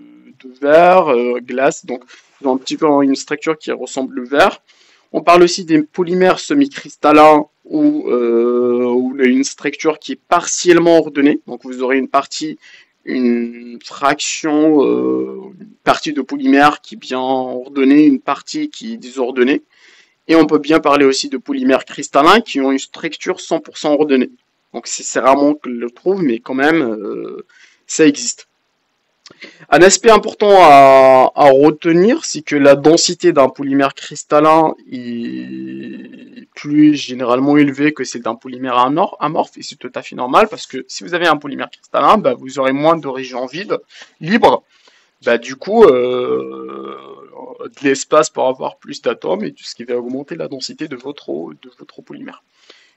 verre, glace, donc ils ont un petit peu une structure qui ressemble au verre. On parle aussi des polymères semi-cristallins où on a une structure qui est partiellement ordonnée. Donc vous aurez une fraction, une partie de polymère qui est bien ordonnée, une partie qui est désordonnée. Et on peut bien parler aussi de polymères cristallins qui ont une structure 100% ordonnée. Donc c'est rarement que je le trouve, mais quand même, ça existe. Un aspect important à retenir, c'est que la densité d'un polymère cristallin est plus généralement élevée que celle d'un polymère amorphe, et c'est tout à fait normal parce que si vous avez un polymère cristallin, bah, vous aurez moins de régions vides, libres, bah, du coup, de l'espace pour avoir plus d'atomes, et ce qui va augmenter la densité de votre polymère.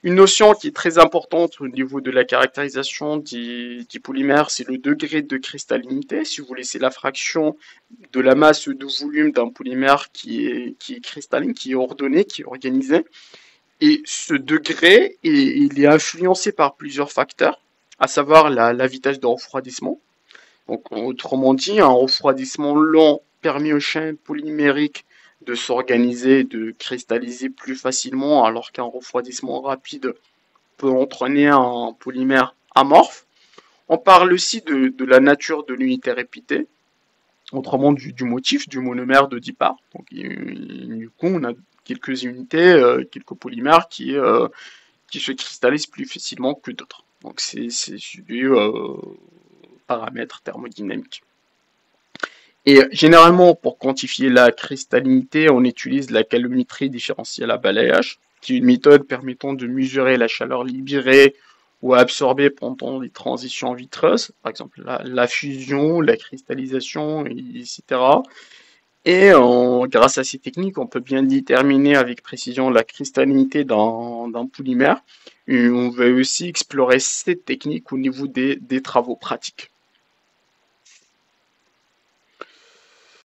Une notion qui est très importante au niveau de la caractérisation des polymères, c'est le degré de cristallinité. Si vous laissez la fraction de la masse de volume d'un polymère qui est cristalline, qui est ordonné, qui est organisé, et ce degré, il est influencé par plusieurs facteurs, à savoir la vitesse de refroidissement. Donc, autrement dit, un refroidissement lent permet aux chaînes polymériques de s'organiser, de cristalliser plus facilement, alors qu'un refroidissement rapide peut entraîner un polymère amorphe. On parle aussi de la nature de l'unité répétée, autrement du motif, du monomère de 10 parts. Donc, du coup, on a quelques unités, quelques polymères qui se cristallisent plus facilement que d'autres. Donc, c'est du paramètre thermodynamique. Et généralement, pour quantifier la cristallinité, on utilise la calorimétrie différentielle à balayage, qui est une méthode permettant de mesurer la chaleur libérée ou absorbée pendant les transitions vitreuses, par exemple la fusion, la cristallisation, etc. Et grâce à ces techniques, on peut bien déterminer avec précision la cristallinité d'un polymère. Et on va aussi explorer cette technique au niveau des travaux pratiques.